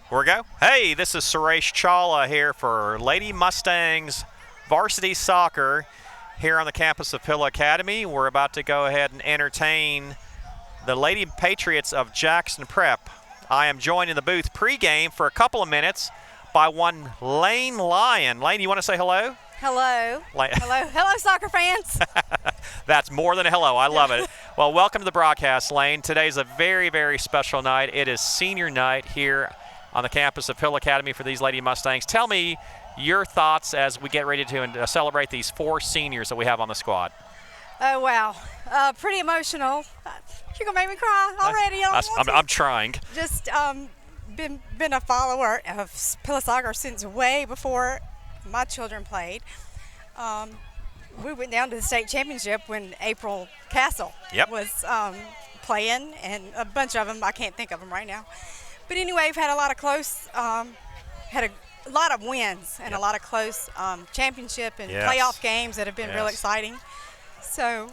Here we go. Hey, this is Suresh Chawla here for Lady Mustangs Varsity Soccer here on the campus of Pillow Academy. We're about to go ahead and entertain the Lady Patriots of Jackson Prep. I am joined in the booth pregame for a couple of minutes by one Lane Lyon. Lane, you want to say hello? Hello. Hello, soccer fans. That's more than a hello. I love it. Well, welcome to the broadcast, Lane. Today's a very, very special night. It is senior night here on the campus of Hill Academy for these Lady Mustangs. Tell me your thoughts as we get ready to celebrate these 4 seniors that we have on the squad. Oh, wow. Pretty emotional. You're going to make me cry already. I'm trying. Just been a follower of Pillow Soccer since way before my children played. We went down to the state championship when April Castle was playing, and a bunch of them, I can't think of them right now. But anyway, we've had a lot of close, had a lot of wins and a lot of close championship and playoff games that have been real exciting. So.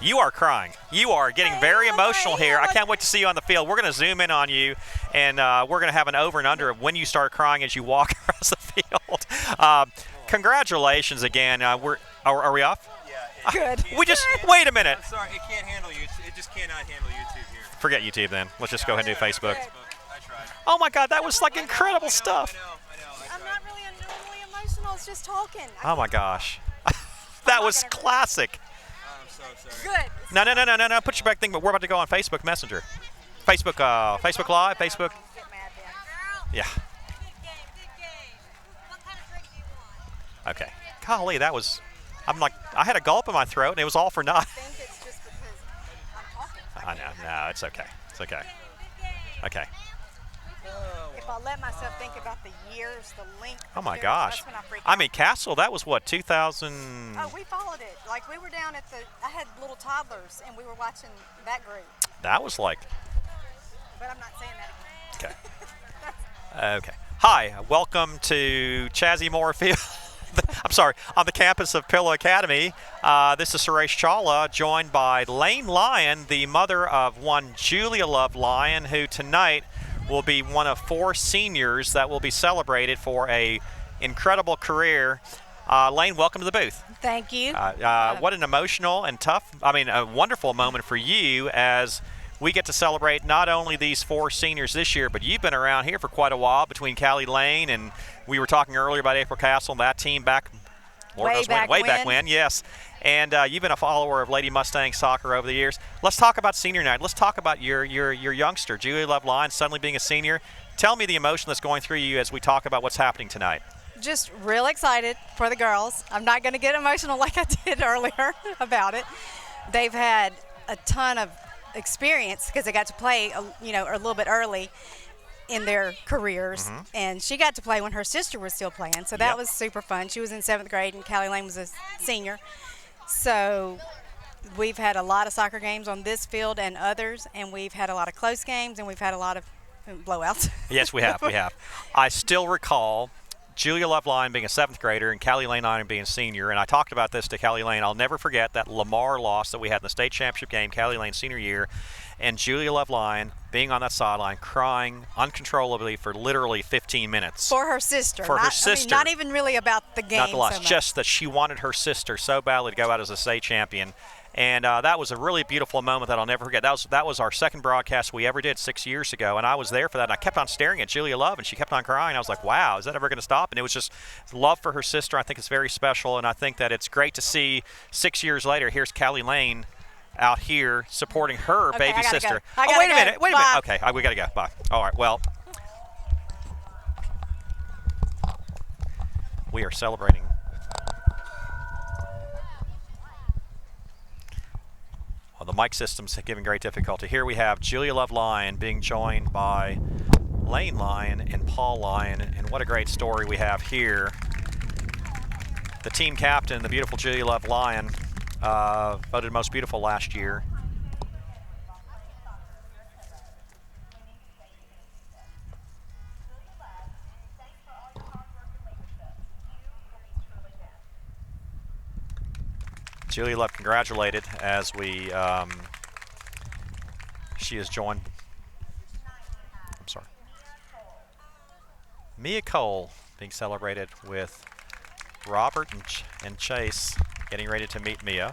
You are crying. You are getting very emotional here. I can't wait to see you on the field. We're going to zoom in on you, and we're going to have an over and under of when you start crying as you walk across the field. Congratulations again. Are we off? Yeah. Good. Wait a minute. I'm sorry, it can't handle you. It just cannot handle YouTube here. Forget YouTube then. Let's just go ahead and do Facebook. I tried. Oh my God, that was like incredible stuff. I know. I'm not really normally emotional. It's just talking. Oh my gosh. That was classic. I'm so sorry. Good. No. Put your back thing, but we're about to go on Facebook Messenger. Facebook Live, Facebook. Yeah. Okay. Golly, that was, I had a gulp in my throat, and it was all for naught. I think it's just because I'm talking. I know. No, it's okay. It's okay. Okay. If I let myself think about the years, the length. Oh my years, gosh. that's when I freak I out. mean, Castle, that was what, 2000? Oh, we followed it. Like, we were down at I had little toddlers, and we were watching that group. That was like. But I'm not saying that again. Okay. Okay. Hi, welcome to Chazzy Moore Field. I'm sorry, on the campus of Pillow Academy. This is Suresh Chawla, joined by Lane Lyon, the mother of one Julia Love Lyon, who tonight will be one of 4 seniors that will be celebrated for a incredible career. Lane, welcome to the booth. Thank you. What an emotional and a wonderful moment for you as we get to celebrate not only these 4 seniors this year, but you've been around here for quite a while between Callie Lane and we were talking earlier about April Castle and that team back when, yes. And you've been a follower of Lady Mustang soccer over the years. Let's talk about senior night. Let's talk about your youngster, Julia Love Lyon, suddenly being a senior. Tell me the emotion that's going through you as we talk about what's happening tonight. Just real excited for the girls. I'm not going to get emotional like I did earlier about it. They've had a ton of experience because they got to play, a little bit early in their careers, and she got to play when her sister was still playing, so that was super fun. She was in 7th grade, and Callie Lane was a senior. So we've had a lot of soccer games on this field and others, and we've had a lot of close games, and we've had a lot of blowouts. Yes, we have. I still recall Julia Love Lyon being a 7th grader and Callie Lane Lyon being a senior, and I talked about this to Callie Lane. I'll never forget that Lamar loss that we had in the state championship game, Callie Lane's senior year, and Julia Love Lyon being on that sideline crying uncontrollably for literally 15 minutes. For her sister. Not even really about the game. Not the loss, so much. just that she wanted her sister so badly to go out as a state champion. And that was a really beautiful moment that I'll never forget. That was our second broadcast we ever did 6 years ago, and I was there for that. And I kept on staring at Julia Love, and she kept on crying. I was like, wow, is that ever going to stop? And it was just love for her sister. I think it's very special, and I think that it's great to see 6 years later, here's Callie Lane out here supporting her baby sister. Wait a minute. Okay, we got to go. Bye. All right, well, we are celebrating. The mic system's giving great difficulty. Here we have Julia Love Lyon being joined by Lane Lyon and Paul Lyon, and what a great story we have here. The team captain, the beautiful Julia Love Lyon, voted most beautiful last year. Julia Love congratulated as she is joined. I'm sorry. Mia Cole being celebrated with Robert and Chase getting ready to meet Mia.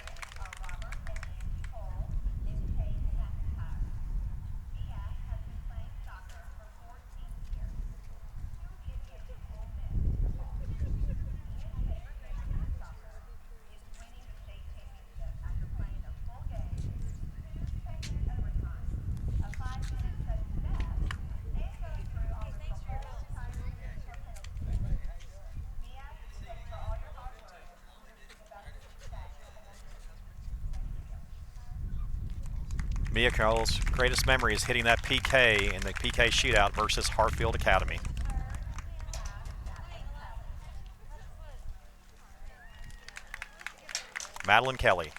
Mia Cole's greatest memory is hitting that PK in the PK shootout versus Hartfield Academy. Madeline Kelly.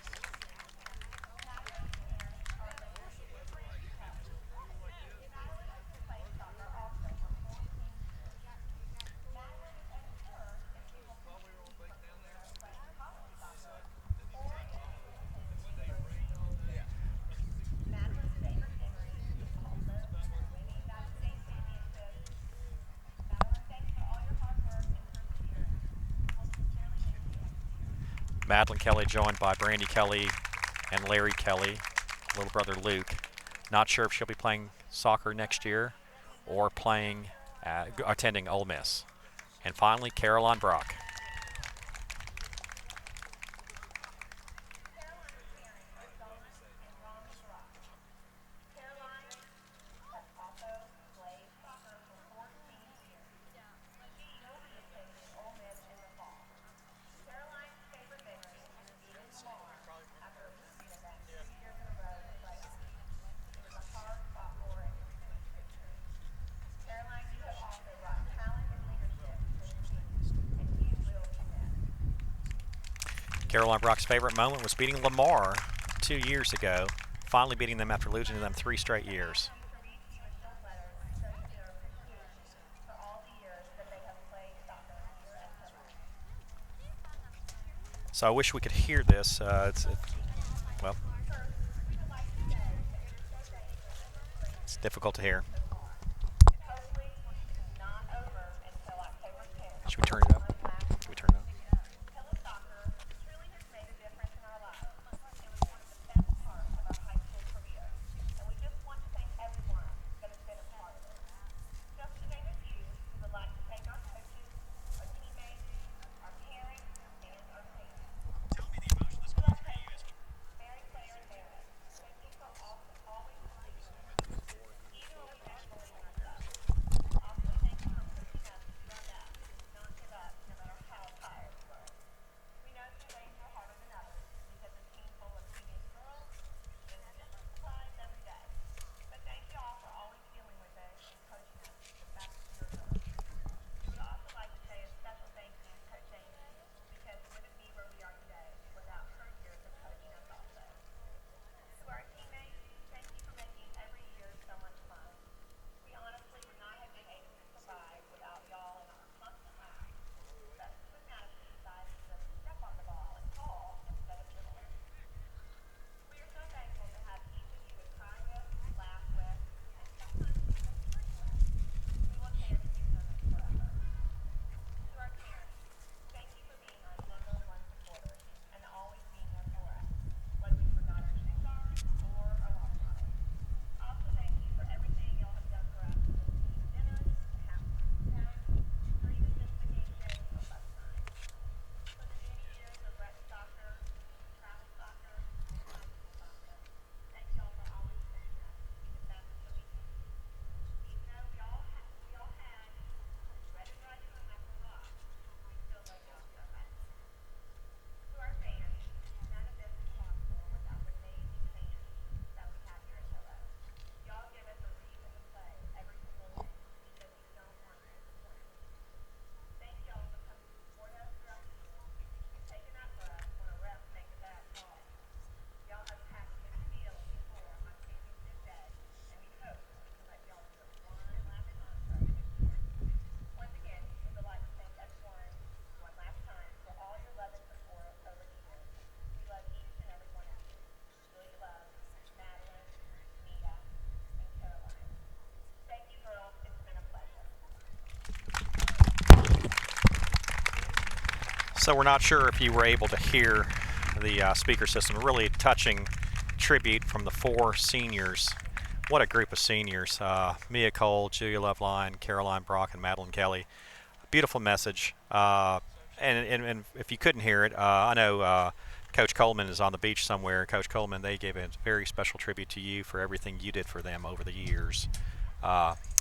Madeline Kelly joined by Brandy Kelly and Larry Kelly, little brother Luke. Not sure if she'll be playing soccer next year or attending Ole Miss. And finally, Caroline Brock. Caroline Brock's favorite moment was beating Lamar 2 years ago, finally beating them after losing to them 3 straight years. So I wish we could hear this. Well, it's difficult to hear. Should we turn it up? Should we turn it up? So we're not sure if you were able to hear the speaker system. A really touching tribute from the 4 seniors. What a group of seniors. Mia Cole, Julia Loveline, Caroline Brock, and Madeline Kelly. Beautiful message. And if you couldn't hear it, I know Coach Coleman is on the beach somewhere. Coach Coleman, they gave a very special tribute to you for everything you did for them over the years.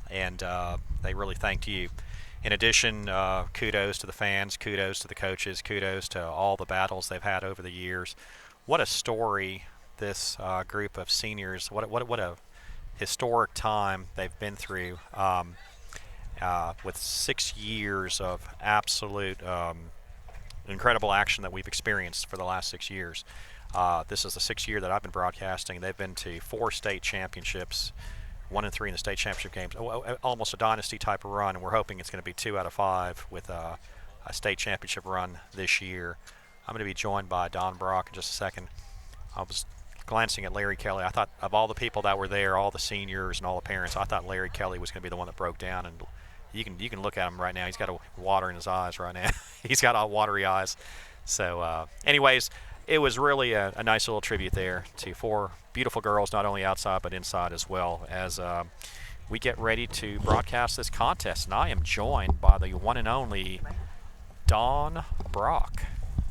And they really thanked you. In addition, kudos to the fans, kudos to the coaches, kudos to all the battles they've had over the years. What a story this group of seniors, what a historic time they've been through with 6 years of absolute incredible action that we've experienced for the last 6 years. This is the 6th year that I've been broadcasting. They've been to 4 state championships, 1 and 3 in the state championship games, almost a dynasty type of run, and we're hoping it's going to be 2 out of 5 with a state championship run this year. I'm going to be joined by Don Brock in just a second. I was glancing at Larry Kelly. I thought of all the people that were there, all the seniors and all the parents, I thought Larry Kelly was going to be the one that broke down. And you can look at him right now. He's got water in his eyes right now. He's got all watery eyes. So, anyways, it was really a nice little tribute there to 4 beautiful girls, not only outside but inside as well, as we get ready to broadcast this contest. And I am joined by the one and only Don Brock.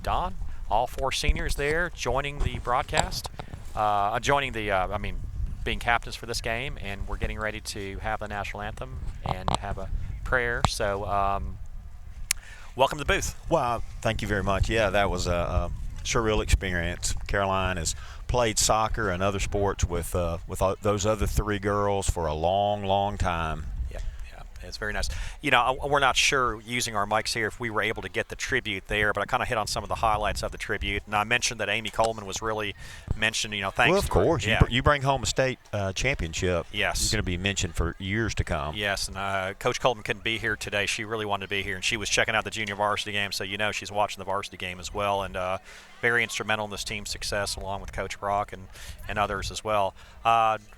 Don, all 4 seniors there joining the broadcast, being captains for this game, and we're getting ready to have the national anthem and have a prayer. So, welcome to the booth. Well, thank you very much. Yeah, that was a surreal experience. Caroline has played soccer and other sports with those other 3 girls for a long, long time. Yeah, it's very nice. You know, we're not sure using our mics here if we were able to get the tribute there, but I kind of hit on some of the highlights of the tribute, and I mentioned that Amy Coleman was really mentioned. You know, thanks. Well, of course, yeah. you bring home a state championship. Yes, you're going to be mentioned for years to come. Yes, and Coach Coleman couldn't be here today. She really wanted to be here, and she was checking out the junior varsity game, so she's watching the varsity game as well, and very instrumental in this team's success, along with Coach Brock and others as well.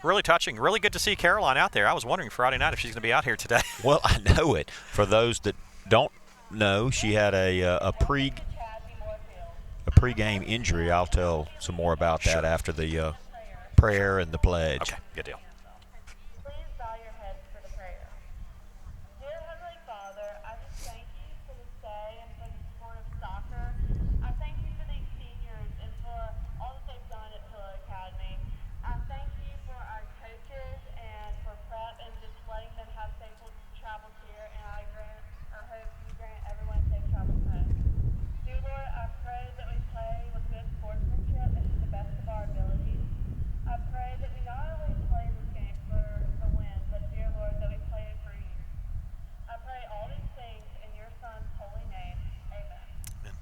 Really touching. Really good to see Caroline out there. I was wondering Friday night if she's going to be out here today. Well, I know it. For those that don't know, she had a pre-game injury. I'll tell some more about that after the prayer and the pledge. Okay, good deal. Please bow your heads for the prayer. Dear Heavenly Father, I just thank you for this day and for the sport of soccer. I thank you for these seniors and for all that they've done at Pillow Academy. I thank you for our coaches and for prep and just letting them have safe travels here, and I hope you grant everyone safe travels home. Dear Lord, I pray that we play with good sportsmanship and to the best of our abilities. I pray that we not only play this game for the win, but dear Lord, that we play it for you. I pray all these things in your Son's holy name. Amen. Amen.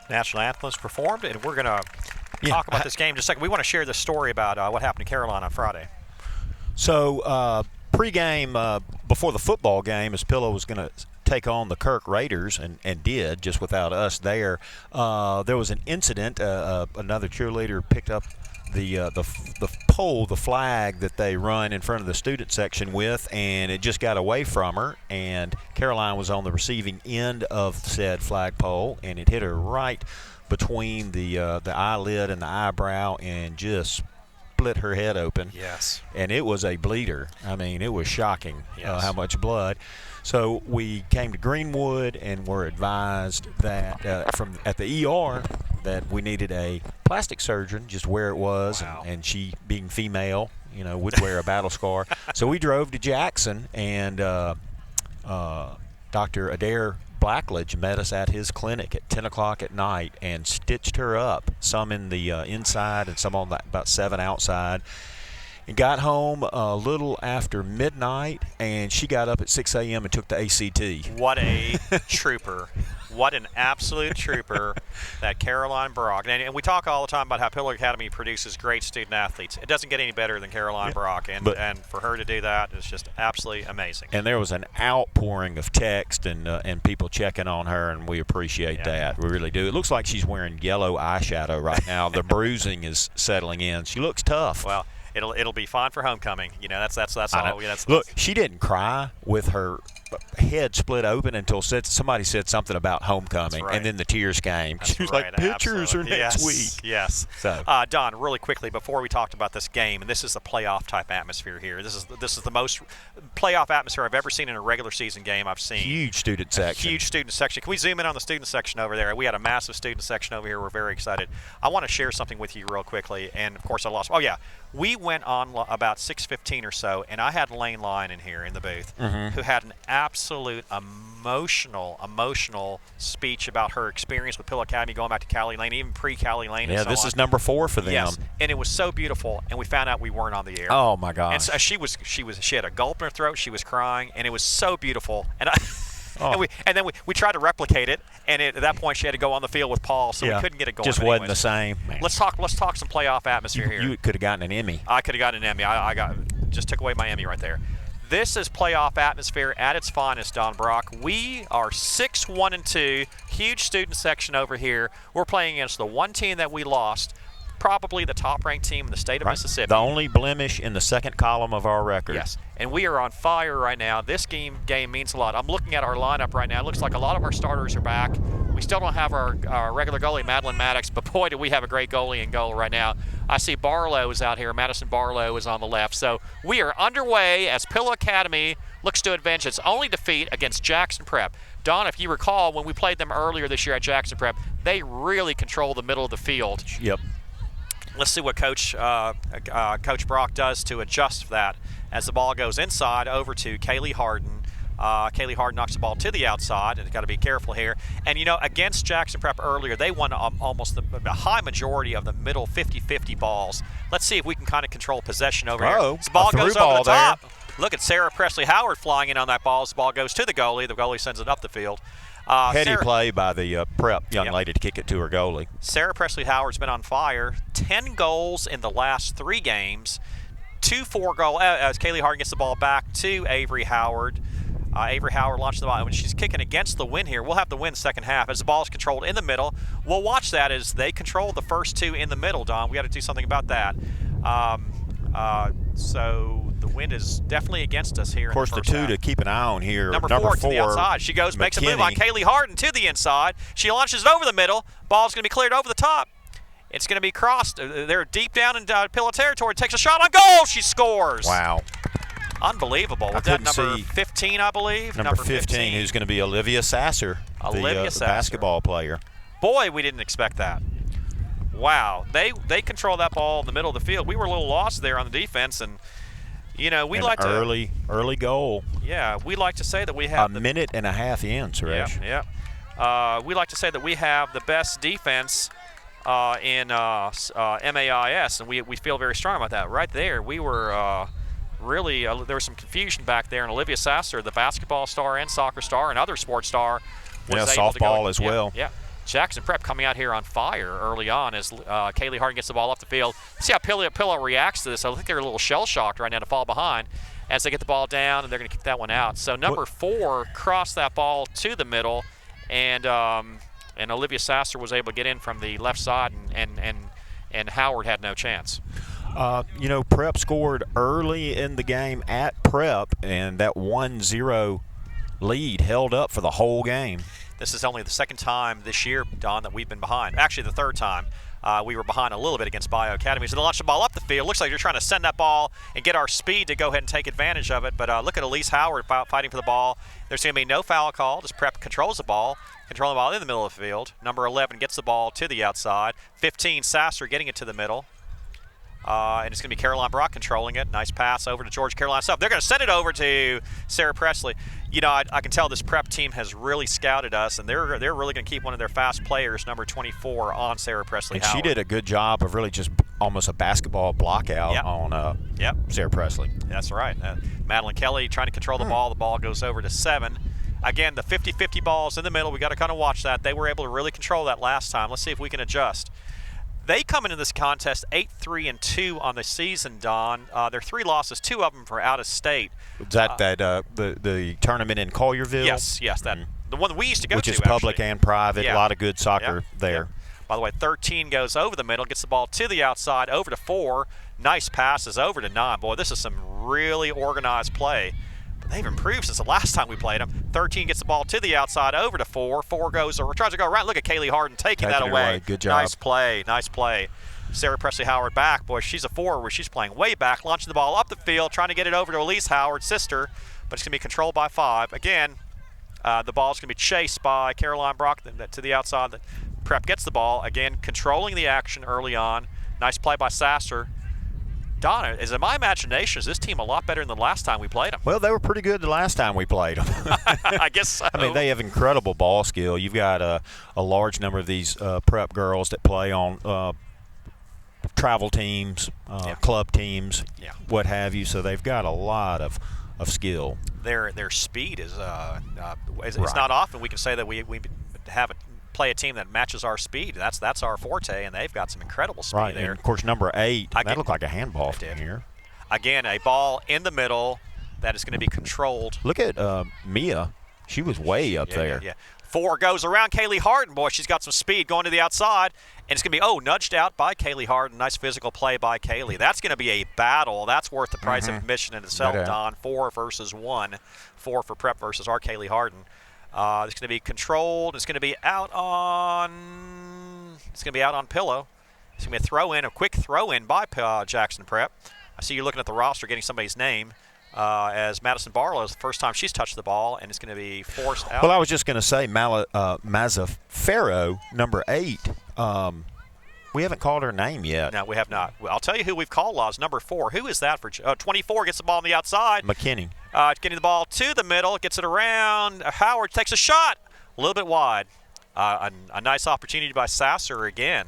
National anthem is performed, and we're going to talk about this game in just a second. We want to share this story about what happened to Caroline on Friday. So, pregame before the football game, as Pillow was going to take on the Kirk Raiders, and did, just without us there. There was an incident. Another cheerleader picked up the pole, the flag that they run in front of the student section with, and it just got away from her, and Caroline was on the receiving end of said flagpole, and it hit her right between the eyelid and the eyebrow, and just split her head open. Yes. And it was a bleeder. I mean, it was shocking Yes. how much blood. So we came to Greenwood and were advised that at the ER that we needed a plastic surgeon, just where it was. Wow. And she, being female, would wear a battle scar. So we drove to Jackson, and Dr. Adair Blackledge met us at his clinic at 10 o'clock at night and stitched her up, some in the inside and some on about 7 outside. And got home a little after midnight, and she got up at 6 a.m. and took the ACT. What a trooper. What an absolute trooper, that Caroline Brock. And we talk all the time about how Pillar Academy produces great student athletes. It doesn't get any better than Caroline Brock, and for her to do that is just absolutely amazing. And there was an outpouring of text and people checking on her, and we appreciate that. We really do. It looks like she's wearing yellow eyeshadow right now. The bruising is settling in. She looks tough. Well, it'll be fine for homecoming. That's all. Look, she didn't cry with her head split open until somebody said something about homecoming, right. and then the tears came. She was like, "Pictures are next week." Yes. So, Don, really quickly before we talked about this game, and this is the playoff type atmosphere here. This is the most playoff atmosphere I've ever seen in a regular season game. I've seen huge student section. Huge student section. Can we zoom in on the student section over there? We had a massive student section over here. We're very excited. I want to share something with you real quickly, and of course I lost. Oh yeah. We went on about 6:15 or so, and I had Lane Lyon in here in the booth, who had an absolute emotional speech about her experience with Pill Academy, going back to Callie Lane, even pre-Callie Lane. Yeah, and so this on. is number 4 for them. Yes, and it was so beautiful, and we found out we weren't on the air. Oh my gosh! And so she had a gulp in her throat. She was crying, and it was so beautiful. And and then we tried to replicate it, and at that point she had to go on the field with Paul, so we couldn't get it going. Just wasn't the same. Man. Let's talk some playoff atmosphere here. You could have gotten an Emmy. I could have gotten an Emmy. I just took away my Emmy right there. This is playoff atmosphere at its finest, Don Brock. We are 6-1-2, huge student section over here. We're playing against the one team that we lost, probably the top-ranked team in the state of Mississippi. The only blemish in the second column of our record. Yes, and we are on fire right now. This game means a lot. I'm looking at our lineup right now. It looks like a lot of our starters are back. We still don't have our regular goalie, Madeline Maddox, but boy, do we have a great goalie in goal right now. I see Barlow is out here. Madison Barlow is on the left. So we are underway as Pillow Academy looks to avenge its only defeat against Jackson Prep. Don, if you recall, when we played them earlier this year at Jackson Prep, they really control the middle of the field. Yep. Let's see what Coach Brock does to adjust that as the ball goes inside over to Kaylee Harden. Kaylee Harden knocks the ball to the outside, and got to be careful here. And, against Jackson Prep earlier, they won almost a high majority of the middle 50-50 balls. Let's see if we can kind of control possession over here. This ball goes over the top. Look at Sarah Presley Howard flying in on that ball. As the ball goes to the goalie. The goalie sends it up the field. Heady play by the prep young lady to kick it to her goalie. Sarah Presley Howard's been on fire. 10 goals in the last 3 games. 2-4 goal as Kaylee Harden gets the ball back to Avery Howard. Avery Howard launched the ball. When she's kicking against the wind here, we'll have the win second half as the ball is controlled in the middle. We'll watch that as they control the first 2 in the middle, Don. We got to do something about that. So the wind is definitely against us here. Of course, the 2 to keep an eye on here. Number 4 to the outside. She goes, makes a move on Kaylee Harden to the inside. She launches it over the middle. Ball's going to be cleared over the top. It's going to be crossed. They're deep down in Pillow territory. Takes a shot on goal. She scores. Wow. Unbelievable. Was that number 15, I believe? Number 15, who's going to be Olivia Sasser, the basketball player. Boy, we didn't expect that. Wow. They control that ball in the middle of the field. We were a little lost there on the defense, and like to early goal. Yeah, we like to say that we have a minute and a half in, Suresh. Yeah. We like to say that we have the best defense in MAIS, and we feel very strong about that. Right there, we were really there was some confusion back there, and Olivia Sasser, the basketball star and soccer star and other sports star, was able to go. Softball as well. Yeah. Jackson Prep coming out here on fire early on as Kaylee Harden gets the ball off the field. See how Pillow reacts to this. I think they're a little shell-shocked right now to fall behind. as they get the ball down, and they're going to kick that one out. So number 4 crossed that ball to the middle, and Olivia Sasser was able to get in from the left side, and Howard had no chance. Prep scored early in the game at Prep, and that 1-0 lead held up for the whole game. This is only the second time this year, Don, that we've been behind. Actually, the third time. We were behind a little bit against Bio Academy. So they launched the ball up the field. Looks like they're trying to send that ball and get our speed to go ahead and take advantage of it. But look at Elise Howard fighting for the ball. There's going to be no foul call. Just Prep controls the ball. Controlling the ball in the middle of the field. Number 11 gets the ball to the outside. 15, Sasser getting it to the middle. And it's going to be Caroline Brock controlling it. Nice pass over to Georgia Caroline Self. They're going to send it over to Sarah Presley. I can tell this Prep team has really scouted us, and they're really going to keep one of their fast players, number 24, on Sarah Presley. And Howard. she did a good job of really just almost a basketball block out on Sarah Presley. That's right. Madeline Kelly trying to control the ball. The ball goes over to 7. Again, the 50-50 balls in the middle. We got to kind of watch that. They were able to really control that last time. Let's see if we can adjust. They come into this contest 8-3-2 on the season, Don. Their 3 losses, 2 of them for out of state. Is that the tournament in Collierville? Yes, that the one that we used to go to, which is public actually. and private. A lot of good soccer there. By the way, 13 goes over the middle, gets the ball to the outside, over to 4. Nice passes over to 9. Boy, this is some really organized play. They've improved since the last time we played them. 13 gets the ball to the outside, over to 4. 4 goes or tries to go around. Look at Kaylee Harden taking that away. Good job. Nice play. Sarah Presley Howard back. Boy, she's a forward where she's playing way back, launching the ball up the field, trying to get it over to Elise Howard, sister, but it's going to be controlled by 5. Again, the ball's going to be chased by Caroline Brock to the outside. Prep gets the ball. Again, controlling the action early on. Nice play by Sasser. Donna, is in my imagination, is this team a lot better than the last time we played them? Well, they were pretty good the last time we played them. I guess so. I mean, they have incredible ball skill. You've got a large number of these Prep girls that play on travel teams, club teams, what have you. So they've got a lot of skill. Their speed is it's not often we can say that we have play a team that matches our speed. That's our forte, and they've got some incredible speed there. And of course, number 8, that looked like a handball from here. Again, a ball in the middle that is going to be controlled. Look at Mia. She was way up there. 4 goes around Kaylee Harden. Boy, she's got some speed going to the outside, and it's going to be, nudged out by Kaylee Harden. Nice physical play by Kaylee. That's going to be a battle. That's worth the price of admission in itself, Don. 4 versus 1. 4 for Prep versus our Kaylee Harden. It's going to be controlled. It's going to be out on Pillow. It's going to be a quick throw in by Jackson Prep. I see you looking at the roster, getting somebody's name. As Madison Barlow is the first time she's touched the ball, and it's going to be forced out. Well, I was just going to say Mazzaferro, number 8. We haven't called her name yet. No, we have not. I'll tell you who we've called, Laws. Number 4. Who is that for? 24 gets the ball on the outside. McKinney. Getting the ball to the middle, gets it around. Howard takes a shot, a little bit wide. A nice opportunity by Sasser again.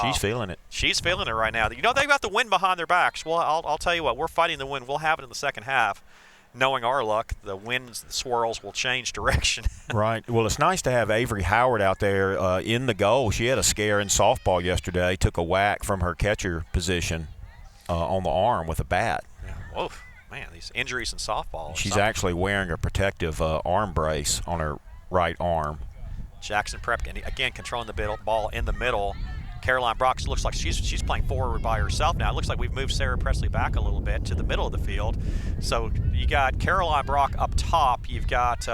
She's feeling it. She's feeling it right now. They've got the wind behind their backs. Well, I'll tell you what, we're fighting the wind. We'll have it in the second half. Knowing our luck, the wind swirls will change direction. Right. Well, it's nice to have Avery Howard out there in the goal. She had a scare in softball yesterday, took a whack from her catcher position on the arm with a bat. Yeah. Whoa, man, these injuries in softball. She's actually wearing a protective arm brace on her right arm. Jackson Prep, again, controlling the ball in the middle. Caroline Brock looks like she's playing forward by herself now. It looks like we've moved Sarah Presley back a little bit to the middle of the field. So you got Caroline Brock up top. You've got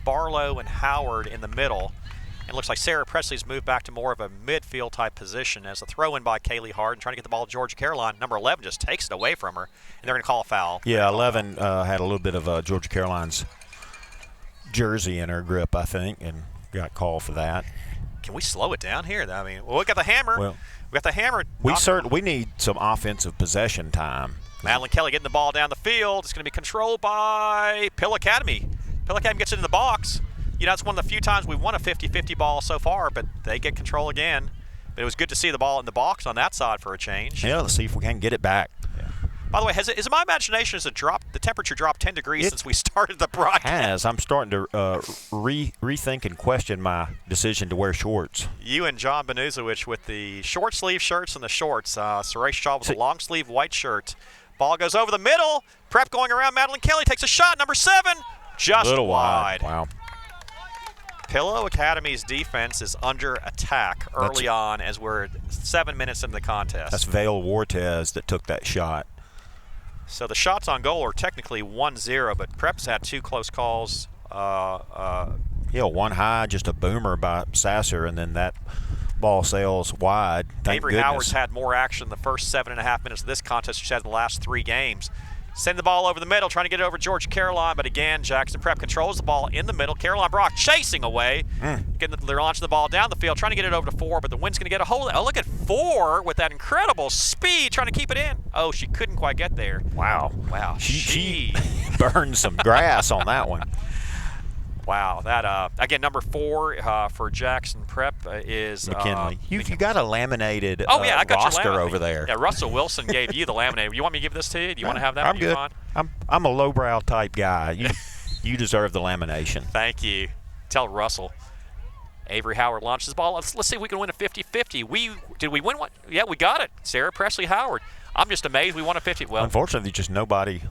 Barlow and Howard in the middle. And it looks like Sarah Presley's moved back to more of a midfield type position as a throw in by Kaylee Harden, trying to get the ball to Georgia Caroline. Number 11 just takes it away from her, and they're going to call a foul. Yeah, 11 had a little bit of Georgia Caroline's jersey in her grip, I think, and got called for that. Can we slow it down here? I mean, we got the hammer. Well, we got the hammer. We need some offensive possession time. Madeline Kelly getting the ball down the field. It's going to be controlled by Pill Academy. Pill Academy gets it in the box. It's one of the few times we've won a 50-50 ball so far, but they get control again. But it was good to see the ball in the box on that side for a change. Yeah, let's see if we can get it back. Yeah. By the way, is my imagination the temperature dropped 10 degrees since we started the broadcast? I'm starting to rethink and question my decision to wear shorts. You and John Benuzowicz with the short sleeve shirts and the shorts. Suresh Shaw with a long sleeve white shirt. Ball goes over the middle. Prep going around. Madeline Kelly takes a shot. Number 7, just Little wide. Wow. Pillow Academy's defense is under attack early on as we're 7 minutes into the contest. That's Vale Wartez that took that shot. So the shots on goal are technically 1-0, but Prep's had 2 close calls. One high, just a boomer by Sasser, and then that ball sails wide. Thank Avery goodness. Howard's had more action the first 7.5 minutes of this contest she's had in the last 3 games. Send the ball over the middle, trying to get it over to Georgia Caroline, but again, Jackson Prep controls the ball in the middle. Caroline Brock chasing away. They're launching the ball down the field, trying to get it over to 4, but the wind's going to get a hold of it. Oh, look at 4 with that incredible speed, trying to keep it in. Oh, she couldn't quite get there. Wow. She burned some grass on that one. Wow, that again, number 4 for Jackson Prep is McKinley. You got a laminated I got roster your over there. Yeah, Russell Wilson gave you the laminated. You want me to give this to you? Do you want to have that? I'm good. Fine? I'm a lowbrow type guy. You deserve the lamination. Thank you. Tell Russell. Avery Howard launches the ball. Let's see if we can win a 50-50. Did we win one? Yeah, we got it. Sarah Presley Howard. I'm just amazed we won a 50. Well, unfortunately, just nobody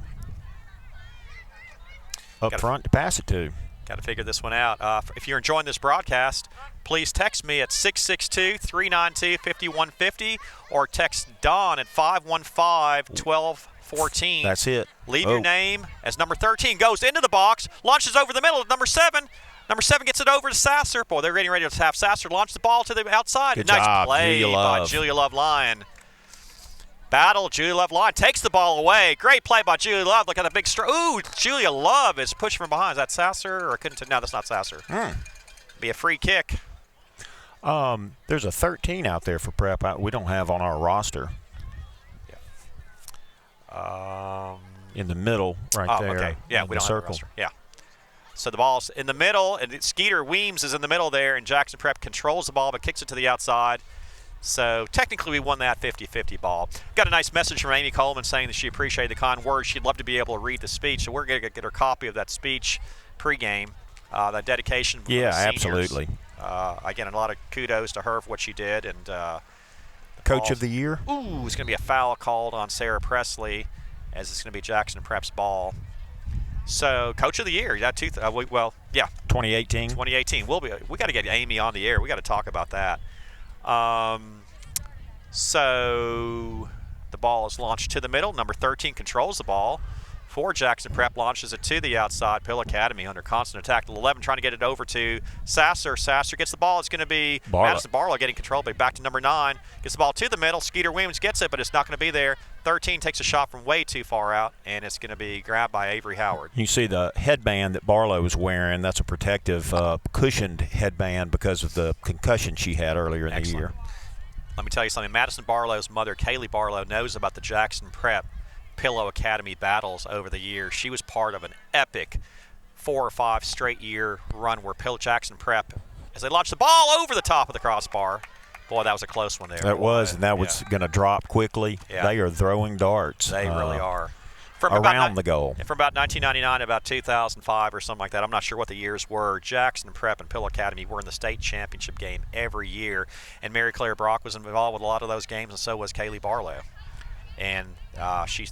up front to pass it to. Got to figure this one out. If you're enjoying this broadcast, please text me at 662-392-5150 or text Don at 515-1214. That's it. Leave your name as number 13 goes into the box, launches over the middle of number 7. Number 7 gets it over to Sasser. Boy, they're getting ready to have Sasser launch the ball to the outside. Good nice job, play by Julia Love Lyon. Battle, Julia Love Lyon takes the ball away. Great play by Julia Love. Look at the big Ooh, Julia Love is pushing from behind. Is that Sasser? Or couldn't? No, that's not Sasser. Be a free kick. There's a 13 out there for Prep. We don't have on our roster. Yeah. In the middle, right there. Okay. Yeah, we don't have a roster. Yeah. So the ball's in the middle, and Skeeter Weems is in the middle there, and Jackson Prep controls the ball but kicks it to the outside. So technically we won that 50-50 ball. Got a nice message from Amy Coleman saying that she appreciated the kind words. She'd love to be able to read the speech. So we're going to get her copy of that speech pregame, that dedication. Yeah, the absolutely. Again, a lot of kudos to her for what she did. And Coach of the Year? Ooh, it's going to be a foul called on Sarah Presley as it's going to be Jackson Prep's ball. So Coach of the Year, yeah, 2018. 2018. We got to get Amy on the air. We got to talk about that. So the ball is launched to the middle. Number 13 controls the ball for Jackson Prep, launches it to the outside. Pill Academy under constant attack. 11 trying to get it over to Sasser. Sasser gets the ball. It's going to be Madison Barlow getting control, but back to number 9. Gets the ball to the middle. Skeeter Williams gets it, but it's not going to be there. 13 takes a shot from way too far out, and it's going to be grabbed by Avery Howard. You see the headband that Barlow was wearing. That's a protective, cushioned headband because of the concussion she had earlier in the year. Let me tell you something. Madison Barlow's mother, Kaylee Barlow, knows about the Jackson Prep Pillow Academy battles over the years. She was part of an epic 4 or 5 straight year run where Jackson Prep, as they launched the ball over the top of the crossbar. Boy, that was a close one there. That was, and that was going to drop quickly. Yeah. They are throwing darts. They really are. Around the goal. From about 1999 to about 2005 or something like that. I'm not sure what the years were. Jackson Prep and Pill Academy were in the state championship game every year, and Mary Claire Brock was involved with a lot of those games, and so was Kaylee Barlow. And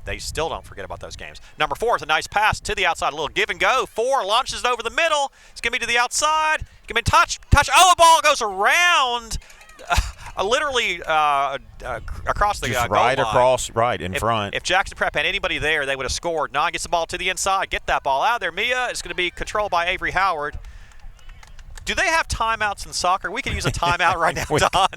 they still don't forget about those games. Number 4 is a nice pass to the outside, a little give and go. 4 launches it over the middle. It's going to be to the outside. It's going to be touch. Oh, a ball goes around. Literally across the goal line. Right in front. If Jackson Prep had anybody there, they would have scored. 9 gets the ball to the inside. Get that ball out of there. Mia is going to be controlled by Avery Howard. Do they have timeouts in soccer? We could use a timeout right now, Don.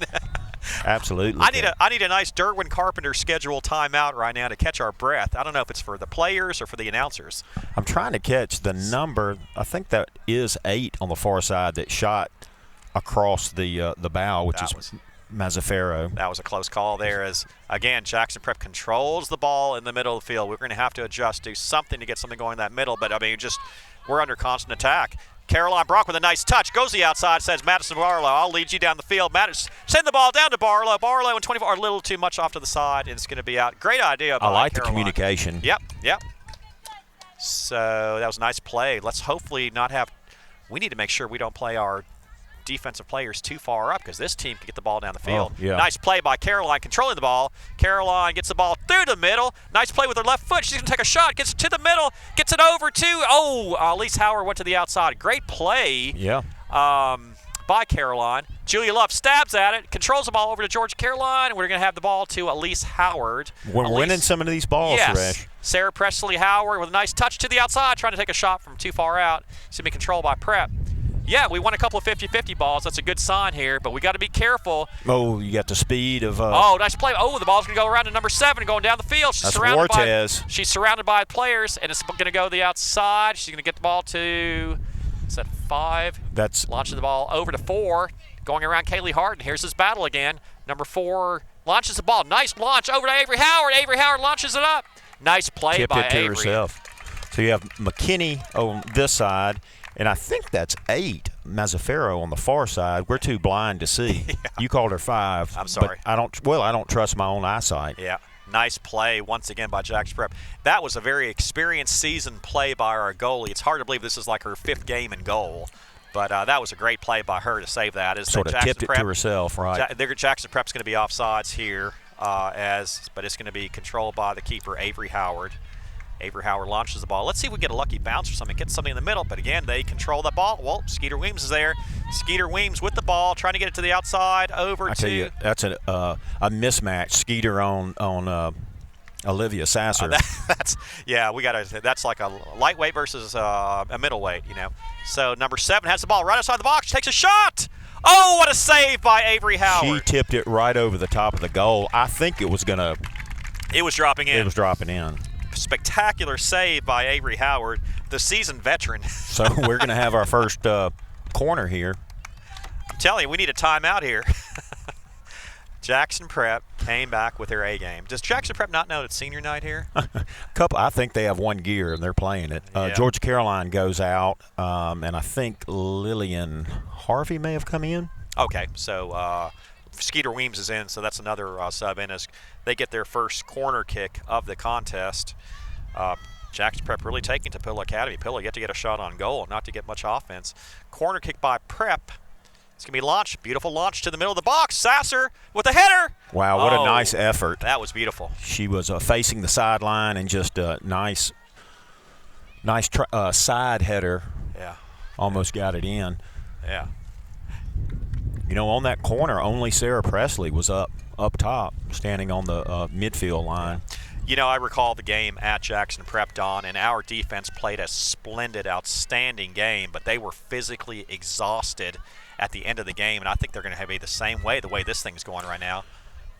Absolutely. I need a nice Derwin Carpenter schedule timeout right now to catch our breath. I don't know if it's for the players or for the announcers. I'm trying to catch the number. I think that is 8 on the far side that shot across the bow, which is Mazzaferro. That was a close call there as, again, Jackson Prep controls the ball in the middle of the field. We're going to have to adjust, do something to get something going in that middle, but, I mean, we're under constant attack. Caroline Brock with a nice touch. Goes to the outside, says Madison Barlow, I'll lead you down the field. Send the ball down to Barlow. Barlow in 24, a little too much off to the side, and it's going to be out. Great idea by I like Caroline. The communication. Yep. So that was a nice play. Let's hopefully not have – we need to make sure we don't play our defensive players too far up because this team can get the ball down the field. Oh, yeah. Nice play by Caroline controlling the ball. Caroline gets the ball through the middle. Nice play with her left foot. She's going to take a shot. Gets it to the middle. Gets it over to, Elise Howard went to the outside. Great play. Yeah. By Caroline. Julia Love stabs at it, controls the ball over to Georgia Caroline, and we're going to have the ball to Elise Howard. We're winning some of these balls, yes. Resh. Sarah Presley Howard with a nice touch to the outside, trying to take a shot from too far out. It's going to be controlled by Prep. Yeah, we won a couple of 50-50 balls. That's a good sign here, but we got to be careful. Oh, you got the speed of. Nice play. Oh, the ball's going to go around to number 7 going down the field. That's Wartez. She's surrounded by players, and it's going to go to the outside. She's going to get the ball to, is that 5? That's launching the ball over to 4, going around Kaylee Harden. Here's his battle again. Number 4 launches the ball. Nice launch over to Avery Howard. Avery Howard launches it up. Nice play tipped by it to Avery. herself. So you have McKinney on this side, and I think that's 8 Mazzaferro on the far side. We're too blind to see. Yeah. You called her 5. I'm sorry. But I don't trust my own eyesight. Yeah. Nice play once again by Jackson Prep. That was a very experienced season play by our goalie. It's hard to believe this is like her 5th game in goal. But that was a great play by her to save that. Sort of tipped it to herself, right? Jackson Prep's going to be offsides here, but it's going to be controlled by the keeper, Avery Howard. Avery Howard launches the ball. Let's see if we get a lucky bounce or something, get something in the middle. But again, they control the ball. Well, Skeeter Weems is there. Skeeter Weems with the ball, trying to get it to the outside. I tell you, that's a mismatch. Skeeter on Olivia Sasser. That's like a lightweight versus a middleweight, So number 7 has the ball right outside the box, takes a shot. Oh, what a save by Avery Howard. She tipped it right over the top of the goal. I think it was gonna. It was dropping in. It was dropping in. Spectacular save by Avery Howard, the seasoned veteran. So we're gonna have our first corner here. I'm telling you, we need a timeout here. Jackson Prep came back with their A game. Does Jackson Prep not know it's senior night here? I think they have one gear and they're playing it. Georgia Caroline goes out, and I think Lillian Harvey may have come in. Okay, so Skeeter Weems is in, so that's another sub in as they get their first corner kick of the contest. Jackson Prep really taking to Pillow Academy. Pillow yet to get a shot on goal, not to get much offense. Corner kick by Prep. It's going to be launched. Beautiful launch to the middle of the box. Sasser with a header. Wow, what a nice effort. That was beautiful. She was facing the sideline and just a nice side header. Yeah. Almost got it in. Yeah. On that corner, only Sarah Presley was up top, standing on the midfield line. I recall the game at Jackson Prep, Don, and our defense played a splendid, outstanding game, but they were physically exhausted at the end of the game, and I think they're going to be the same way, the way this thing's going right now.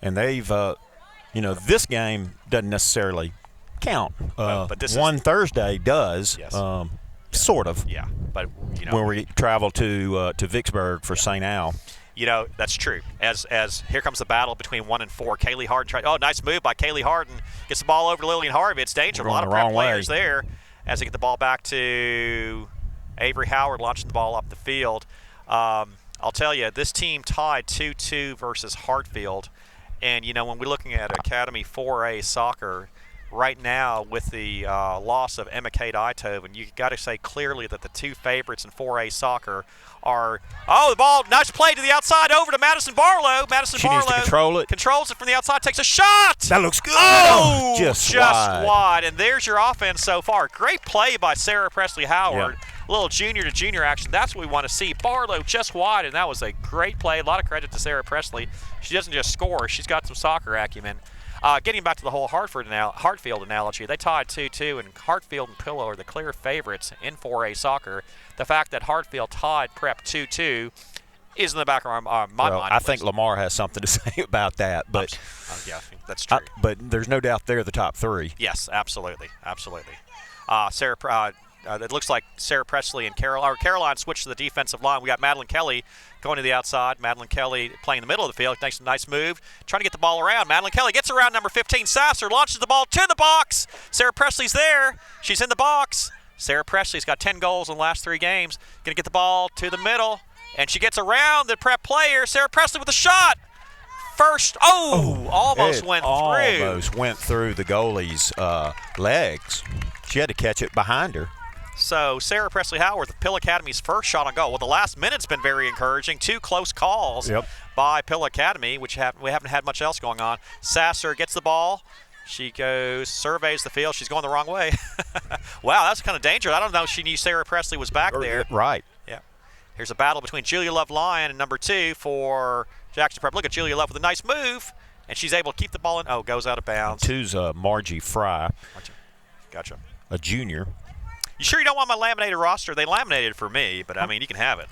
And they've, this game doesn't necessarily count. But this Thursday does, yes. Sort of. Yeah, but when we travel to Vicksburg for St. Al. That's true. As here comes the battle between 1 and 4. Kaylee Harden nice move by Kaylee Harden. Gets the ball over to Lillian Harvey. It's dangerous. A lot of Prep players there as they get the ball back to Avery Howard launching the ball up the field. I'll tell you, this team tied 2-2 versus Hartfield. And, when we're looking at Academy 4A soccer, right now with the loss of Emma Kate Eitoven, you got to say clearly that the two favorites in 4A soccer are the ball, nice play to the outside over to Madison Barlow. She needs to control it. Controls it from the outside, takes a shot. That looks good. Just wide. And there's your offense so far. Great play by Sarah Presley Howard. Yeah. A little junior to junior action. That's what we want to see. Barlow just wide, and that was a great play. A lot of credit to Sarah Presley. She doesn't just score. She's got some soccer acumen. Getting back to the whole Hartfield analogy, they tied 2-2, and Hartfield and Pillow are the clear favorites in 4A soccer. The fact that Hartfield tied Prep 2-2 is in the back of my mind. I think Lamar has something to say about that. But yeah, that's true. But there's no doubt they're the top 3. Yes, absolutely. It looks like Sarah Presley and Caroline switched to the defensive line. We got Madeline Kelly going to the outside. Madeline Kelly playing in the middle of the field. Makes a nice move. Trying to get the ball around. Madeline Kelly gets around number 15, Sasser. Launches the ball to the box. Sarah Presley's there. She's in the box. Sarah Presley's got 10 goals in the last 3 games. Going to get the ball to the middle. And she gets around the Prep player. Sarah Presley with a shot. First, almost went through. Almost went through the goalie's legs. She had to catch it behind her. So Sarah Presley Howard, the Pill Academy's first shot on goal. Well, the last minute's been very encouraging. 2 close calls by Pill Academy, which we haven't had much else going on. Sasser gets the ball. She goes, surveys the field. She's going the wrong way. Wow, that's kind of dangerous. I don't know if she knew Sarah Presley was back there. Right. Yeah. Here's a battle between Julia Love Lyon and number 2 for Jackson Prep. Look at Julia Love with a nice move, and she's able to keep the ball in. Oh, goes out of bounds. 2's Margie Fry. Gotcha. A junior. You sure you don't want my laminated roster? They laminated it for me, but I mean, you can have it.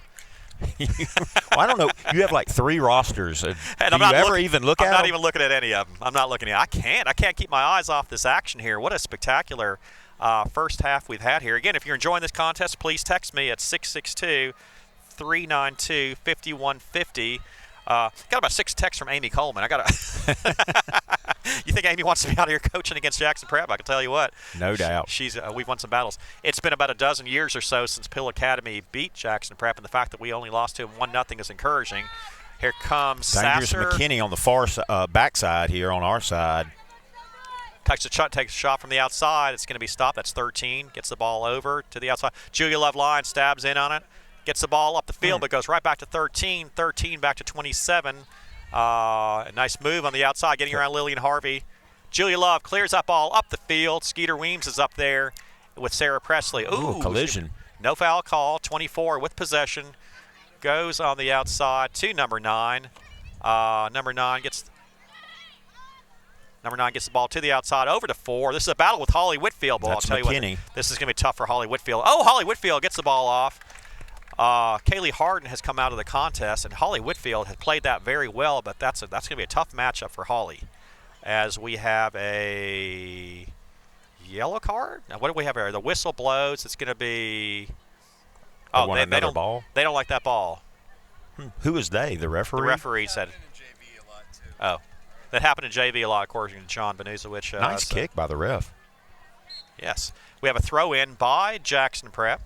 Well, I don't know. You have like 3 rosters. Do And you ever even look at them? I'm not even looking at any of them. I'm not looking at I can't keep my eyes off this action here. What a spectacular first half we've had here. Again, if you're enjoying this contest, please text me at 662-392-5150. Got about 6 texts from Amy Coleman. I got to. You think Amy wants to be out here coaching against Jackson Prep? I can tell you what. No doubt. We've won some battles. It's been about a dozen years or so since Pill Academy beat Jackson Prep, and the fact that we only lost to them 1-0 is encouraging. Here comes Dangerous Sasser. McKinney on the far backside here on our side. Takes a shot from the outside. It's going to be stopped. That's 13. Gets the ball over to the outside. Julia Love Lyon stabs in on it. Gets the ball up the field, but goes right back to 13. 13 back to 27. A nice move on the outside, getting around Lillian Harvey. Julia Love clears that ball up the field. Skeeter Weems is up there with Sarah Presley. Ooh, collision. No foul call. 24 with possession. Goes on the outside to number 9. Number 9 gets the ball to the outside, over to 4. This is a battle with Holly Whitfield. But I'll tell you what, this is going to be tough for Holly Whitfield. Oh, Holly Whitfield gets the ball off. Kaylee Harden has come out of the contest, and Holly Whitfield has played that very well, but that's going to be a tough matchup for Holly, as we have a yellow card. Now, what do we have here? The whistle blows. It's going to be they don't ball. They don't like that ball. Who is they? The referee. The referee said. Oh, that happened in JV a lot, according to John Benuzowicz. Nice kick by the ref. Yes, we have a throw in by Jackson Prep.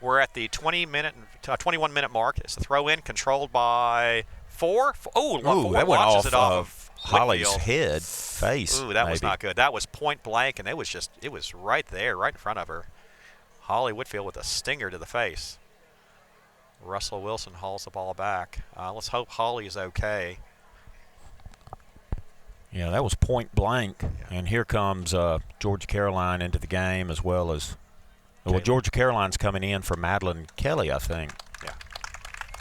We're at the 21-minute mark. It's a throw-in controlled by 4. Oh, that went off it of Holly's head, face. Ooh, that was not good. That was point blank, and it was right there, right in front of her. Holly Whitfield with a stinger to the face. Russell Wilson hauls the ball back. Let's hope Holly is okay. Yeah, that was point blank. Yeah. And here comes Georgia Caroline into the game, as well as well, Georgia Caroline's coming in for Madeline Kelly, I think. Yeah.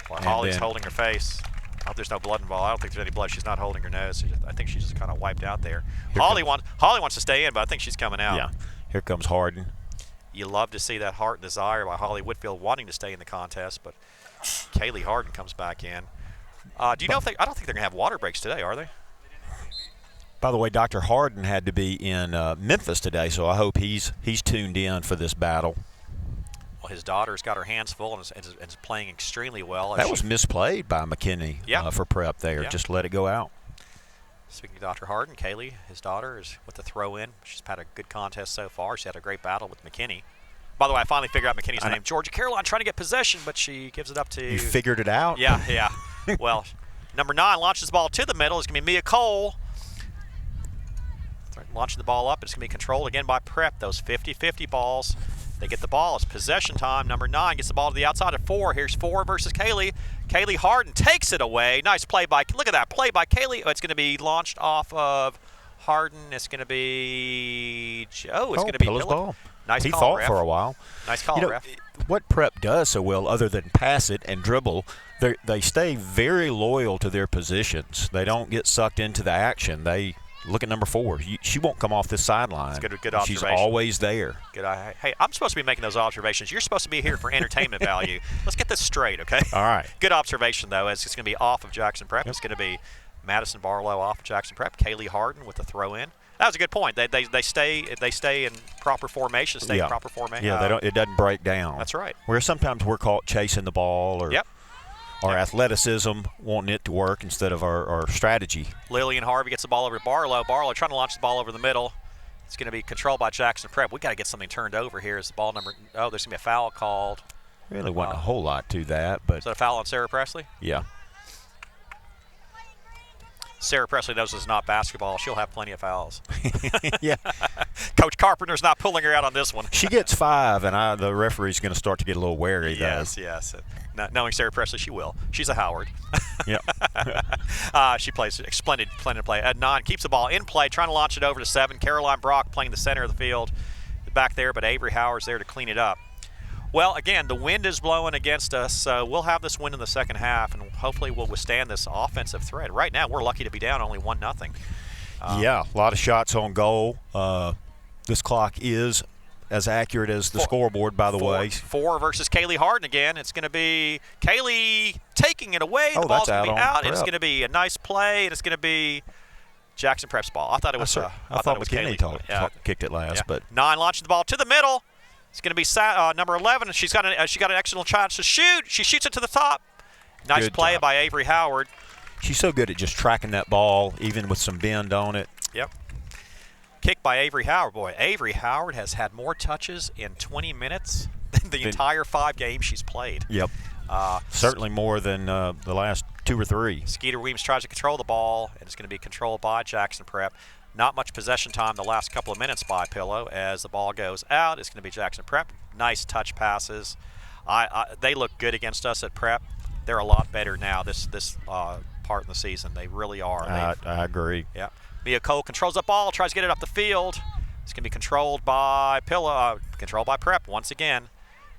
Well, Holly's holding her face. I hope there's no blood involved. I don't think there's any blood. She's not holding her nose. I think she's just kind of wiped out there. Holly wants to stay in, but I think she's coming out. Yeah. Here comes Harden. You love to see that heart and desire by Holly Whitfield wanting to stay in the contest, but Kaylee Harden comes back in. Do you know if I don't think they're going to have water breaks today, are they? By the way, Dr. Harden had to be in Memphis today, so I hope he's tuned in for this battle. Well, his daughter's got her hands full and is playing extremely well. That was misplayed by McKinney for Prep there. Yeah. Just let it go out. Speaking of Dr. Harden, Kaylee, his daughter, is with the throw-in. She's had a good contest so far. She had a great battle with McKinney. By the way, I finally figured out McKinney's name. Georgia Caroline trying to get possession, but she gives it up to... You figured it out? Yeah. Well, number 9 launches the ball to the middle. It's going to be Mia Cole. Launching the ball up. It's going to be controlled again by Prep. Those 50-50 balls. They get the ball. It's possession time. Number 9 gets the ball to the outside of 4. Here's 4 versus Kaylee. Kaylee Harden takes it away. Nice play by, look at that play by Kaylee. Oh, it's going to be launched off of Harden. It's going to be, it's going to be Pilla's ball. Nice he call, fought ref. for a while. Nice call, ref. What Prep does so well, other than pass it and dribble, they stay very loyal to their positions. They don't get sucked into the action. They look at number 4. She won't come off this sideline. Good observation. She's always there. Good. Hey, I'm supposed to be making those observations. You're supposed to be here for entertainment value. Let's get this straight, okay? All right. Good observation, though. It's going to be off of Jackson Prep. Yep. It's going to be Madison Barlow off of Jackson Prep. Kaylee Harden with the throw-in. That was a good point. They stay in proper formation. Proper formation. Yeah, it doesn't break down. That's right. Where sometimes we're caught chasing the ball or our athleticism, wanting it to work instead of our strategy. Lillian Harvey gets the ball over to Barlow. Barlow trying to launch the ball over the middle. It's going to be controlled by Jackson Prep. We got to get something turned over here. Is the ball number? Oh, there's going to be a foul called. Really wasn't a whole lot to that, but is that a foul on Sarah Presley? Yeah. Sarah Presley knows it's not basketball. She'll have plenty of fouls. Yeah. Coach Carpenter's not pulling her out on this one. She gets 5, and the referee's going to start to get a little wary. Yes, though. yes. Knowing Sarah Presley, she will. She's a Howard. Yep. She plays splendid play. At 9, keeps the ball in play, trying to launch it over to 7. Caroline Brock playing the center of the field back there, but Avery Howard's there to clean it up. Well, again, the wind is blowing against us, so we'll have this wind in the second half, and hopefully we'll withstand this offensive threat. Right now, we're lucky to be down only 1-0. Yeah, a lot of shots on goal. This clock is as accurate as the scoreboard, by the way. 4 versus Kaylee Harden again. It's going to be Kaylee taking it away. Oh, the ball's that's going to be out on out. It's Prep. going to be a nice play, and it's going to be Jackson Prep's ball. I thought it was. I thought McKinney kicked it last, but 9 launching the ball to the middle. It's going to be number 11, and she got an excellent chance to shoot. She shoots it to the top. Nice Good play job. by Avery Howard. She's so good at just tracking that ball, even with some bend on it. Yep. Kick by Avery Howard. Boy, Avery Howard has had more touches in 20 minutes than the entire 5 games she's played. Yep. Certainly more than the last 2 or 3. Skeeter Weems tries to control the ball, and it's going to be controlled by Jackson Prep. Not much possession time the last couple of minutes by Pillow as the ball goes out. It's going to be Jackson Prep. Nice touch passes. They look good against us at Prep. They're a lot better now this part of the season. They really are. I agree. Yeah. Mia Cole controls the ball, tries to get it up the field. It's going to be controlled by Pillow, controlled by Prep once again.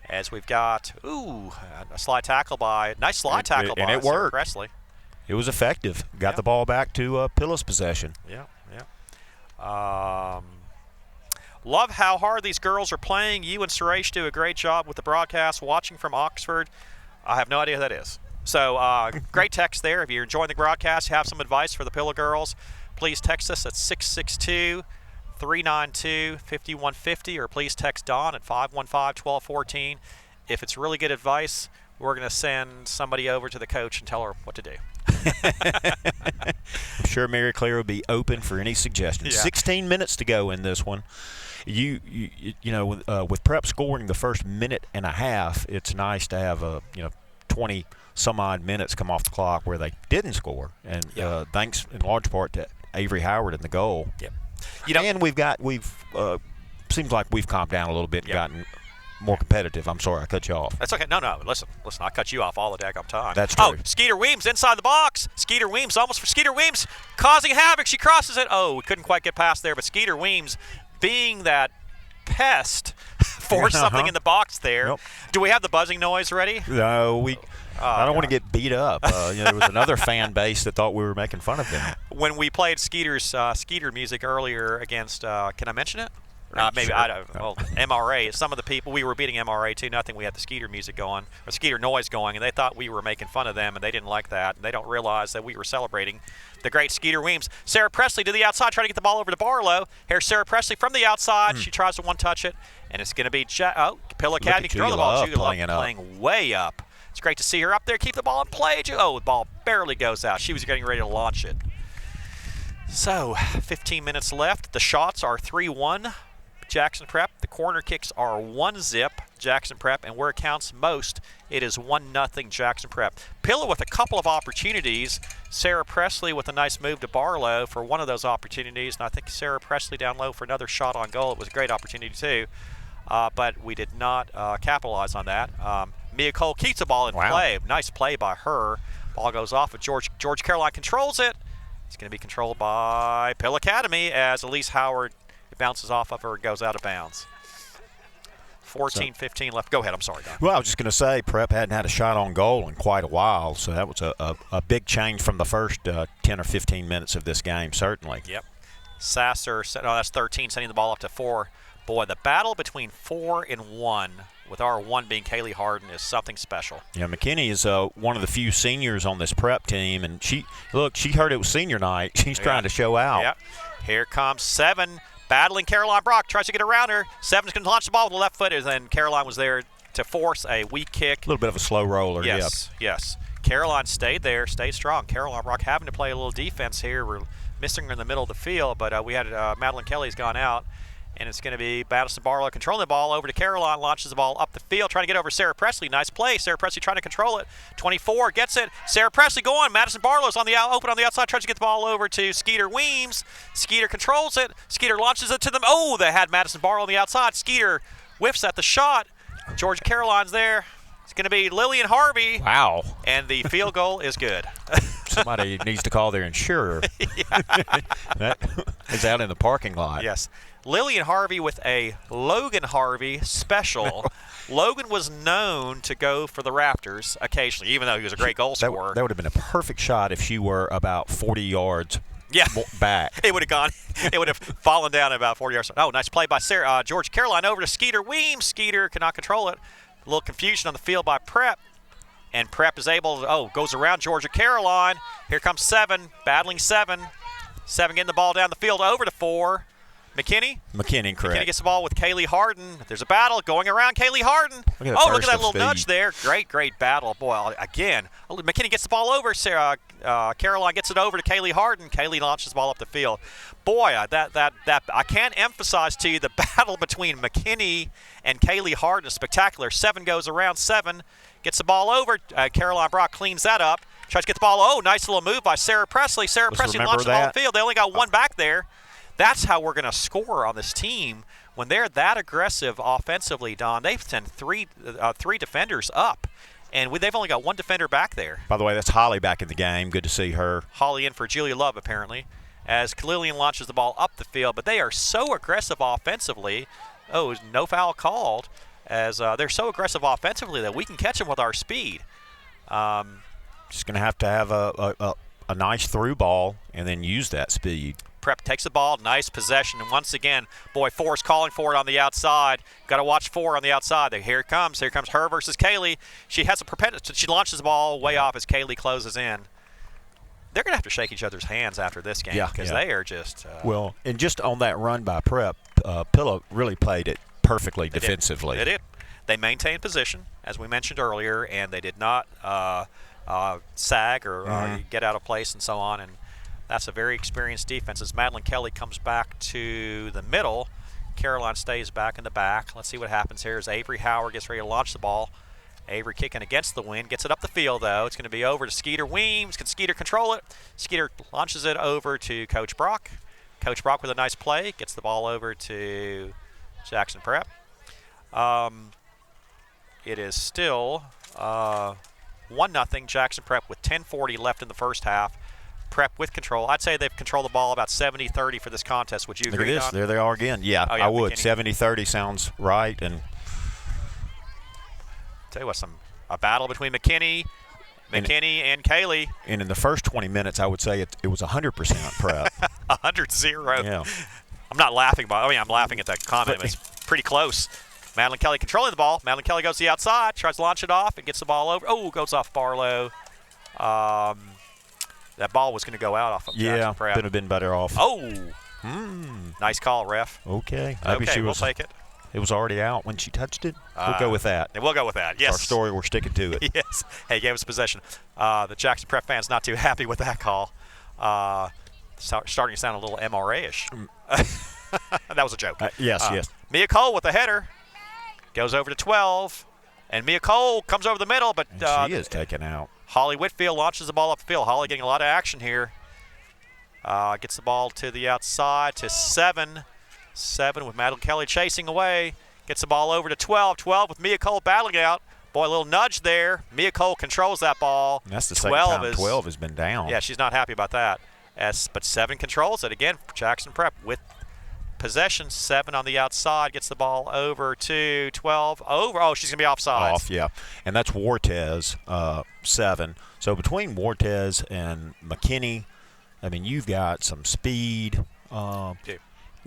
As we've got, a slide tackle by Sarah Presley. It was effective. Got the ball back to Pillow's possession. Yeah. Love how hard these girls are playing. You and Suresh do a great job with the broadcast. Watching from Oxford, I have no idea who that is. So great text there. If you're enjoying the broadcast, have some advice for the Pillow girls, please text us at 662-392-5150, or please text Dawn at 515-1214. If it's really good advice, we're going to send somebody over to the coach and tell her what to do. I'm sure Mary Claire will be open for any suggestions. Yeah. 16 minutes to go in this one. With Prep scoring the first minute and a half, it's nice to have 20 some odd minutes come off the clock where they didn't score, and thanks in large part to Avery Howard in the goal. Yep. And we've seems like we've calmed down a little bit and gotten more competitive. I'm sorry I cut you off. That's okay. No. Listen. I cut you off all the daggum time. That's true. Oh, Skeeter Weems inside the box. Skeeter Weems almost for Skeeter Weems causing havoc. She crosses it. Oh, we couldn't quite get past there, but Skeeter Weems, being that pest, forced something in the box there. Yep. Do we have the buzzing noise ready? No, I don't want to get beat up. There was another fan base that thought we were making fun of them. When we played Skeeter music earlier against, can I mention it? Maybe sure. I don't. Well, MRA. Some of the people, we were beating MRA 2-0. We had the Skeeter music going, or Skeeter noise going, and they thought we were making fun of them, and they didn't like that. And they don't realize that we were celebrating the great Skeeter Weems. Sarah Presley to the outside, trying to get the ball over to Barlow. Here's Sarah Presley from the outside. She tries to one-touch it, and it's going to be Pill Academy control the ball. Julia Love playing way up. It's great to see her up there. Keep the ball in play. The ball barely goes out. She was getting ready to launch it. So, 15 minutes left. The shots are 3-1. Jackson Prep. The corner kicks are 1-0 Jackson Prep, and where it counts most, it is 1-0 Jackson Prep. Pillow with a couple of opportunities. Sarah Presley with a nice move to Barlow for one of those opportunities, and I think Sarah Presley down low for another shot on goal. It was a great opportunity too, but we did not capitalize on that. Mia Cole keeps the ball in play. Nice play by her. Ball goes off, but George Caroline controls it. It's going to be controlled by Pill Academy as Elise Howard bounces off of her and goes out of bounds. 14-15 left. Go ahead. I'm sorry, Don. Well, I was just going to say Prep hadn't had a shot on goal in quite a while, so that was a big change from the first 10 or 15 minutes of this game, certainly. Yep. Sasser, that's 13, sending the ball up to 4. Boy, the battle between 4 and 1, with our 1 being Kaylee Harden, is something special. Yeah, McKinney is one of the few seniors on this Prep team, and she heard it was senior night. She's trying to show out. Yep. Here comes 7. Battling Caroline Brock, tries to get around her. 7's going to launch the ball with the left foot, and then Caroline was there to force a weak kick. A little bit of a slow roller. Yes. Caroline stayed there, stayed strong. Caroline Brock having to play a little defense here. We're missing her in the middle of the field, but we had Madeline Kelly's gone out, And it's going to be Madison Barlow controlling the ball over to Caroline, launches the ball up the field, trying to get over Sarah Presley. Nice play. Sarah Presley trying to control it. 24 gets it. Sarah Presley going. Madison Barlow's on the open on the outside, tries to get the ball over to Skeeter Weems. Skeeter controls it. Skeeter launches it to them. Oh, they had Madison Barlow on the outside. Skeeter whiffs at the shot. Georgia Caroline's there. It's going to be Lillian Harvey. Wow. And the field goal is good. Somebody needs to call their insurer. That is out in the parking lot. Yes. Lillian Harvey with a Logan Harvey special. Logan was known to go for the Raptors occasionally, even though he was a great goal scorer. That would have been a perfect shot if she were about 40 yards back. It would have gone. It would have fallen down about 40 yards. Oh, nice play by George Caroline over to Skeeter Weems. Skeeter cannot control it. A little confusion on the field by Prep. And Prep is able to, goes around Georgia Caroline. Here comes 7, battling 7. 7 getting the ball down the field over to 4. McKinney, correct. McKinney gets the ball with Kaylee Harden. There's a battle going around Kaylee Harden. Look at that little nudge there. Great battle. Boy, again, McKinney gets the ball over. Caroline gets it over to Kaylee Harden. Kaylee launches the ball up the field. Boy, that I can't emphasize to you the battle between McKinney and Kaylee Harden is spectacular. 7 goes around. 7 gets the ball over. Caroline Brock cleans that up. Tries to get the ball. Oh, nice little move by Sarah Presley. Sarah Presley launches the ball on the field. They only got one back there. That's how we're going to score on this team. When they're that aggressive offensively, Don, they've sent three defenders up, and they've only got one defender back there. By the way, that's Holly back in the game. Good to see her. Holly in for Julia Love, apparently, as Lillian launches the ball up the field. But they are so aggressive offensively. Oh, no foul called, as they're so aggressive offensively that we can catch them with our speed. Just going to have a nice through ball and then use that speed. Prep takes the ball, nice possession, and once again, boy, 4 is calling for it on the outside. Got to watch 4 on the outside. Here it comes. Here comes her versus Kaylee. She has a propensity. She launches the ball way off as Kaylee closes in. They're going to have to shake each other's hands after this game because they are just. Well, and just on that run by Prep, Pillow really played it perfectly defensively. They did. They maintained position, as we mentioned earlier, and they did not sag or get out of place and so on. And that's a very experienced defense. As Madeline Kelly comes back to the middle, Caroline stays back in the back. Let's see what happens here as Avery Howard gets ready to launch the ball. Avery kicking against the wind. Gets it up the field, though. It's going to be over to Skeeter Weems. Can Skeeter control it? Skeeter launches it over to Coach Brock. Coach Brock with a nice play. Gets the ball over to Jackson Prep. It is still 1-0 Jackson Prep with 10:40 left in the first half. Prep with control. I'd say they've controlled the ball about 70-30 for this contest. Would you agree, Look at this. There they are again. Yeah, I would. 70-30 sounds right. And tell you what, a battle between McKinney and Kaylee. And in the first 20 minutes, I would say it was 100% Prep. 100-0. Yeah. I'm not laughing. I'm laughing at that comment. It's pretty close. Madeline Kelly controlling the ball. Madeline Kelly goes to the outside, tries to launch it off, and gets the ball over. Oh, goes off Barlow. That ball was going to go out off of Jackson Prep. Could have been better off. Oh, nice call, ref. Okay. We'll take it. It was already out when she touched it. We'll go with that. We'll go with that, yes. Our story, we're sticking to it. Yes. Hey, gave us possession. The Jackson Prep fans not too happy with that call. Starting to sound a little MRA-ish. That was a joke. Yes. Mia Cole with the header. Goes over to 12. And Mia Cole comes over the middle, but she is taken out. Holly Whitfield launches the ball up the field. Holly getting a lot of action here. Gets the ball to the outside to 7. 7 with Madeline Kelly chasing away. Gets the ball over to 12. 12 with Mia Cole battling out. Boy, a little nudge there. Mia Cole controls that ball. And that's the second time 12 has been down. Yeah, she's not happy about that. But 7 controls it. Again, Jackson Prep with possession. 7 on the outside. Gets the ball over to 12. Over. Oh, she's going to be offside. Off, yeah. And that's Wartez, 7. So between Wartez and McKinney, I mean, you've got some speed.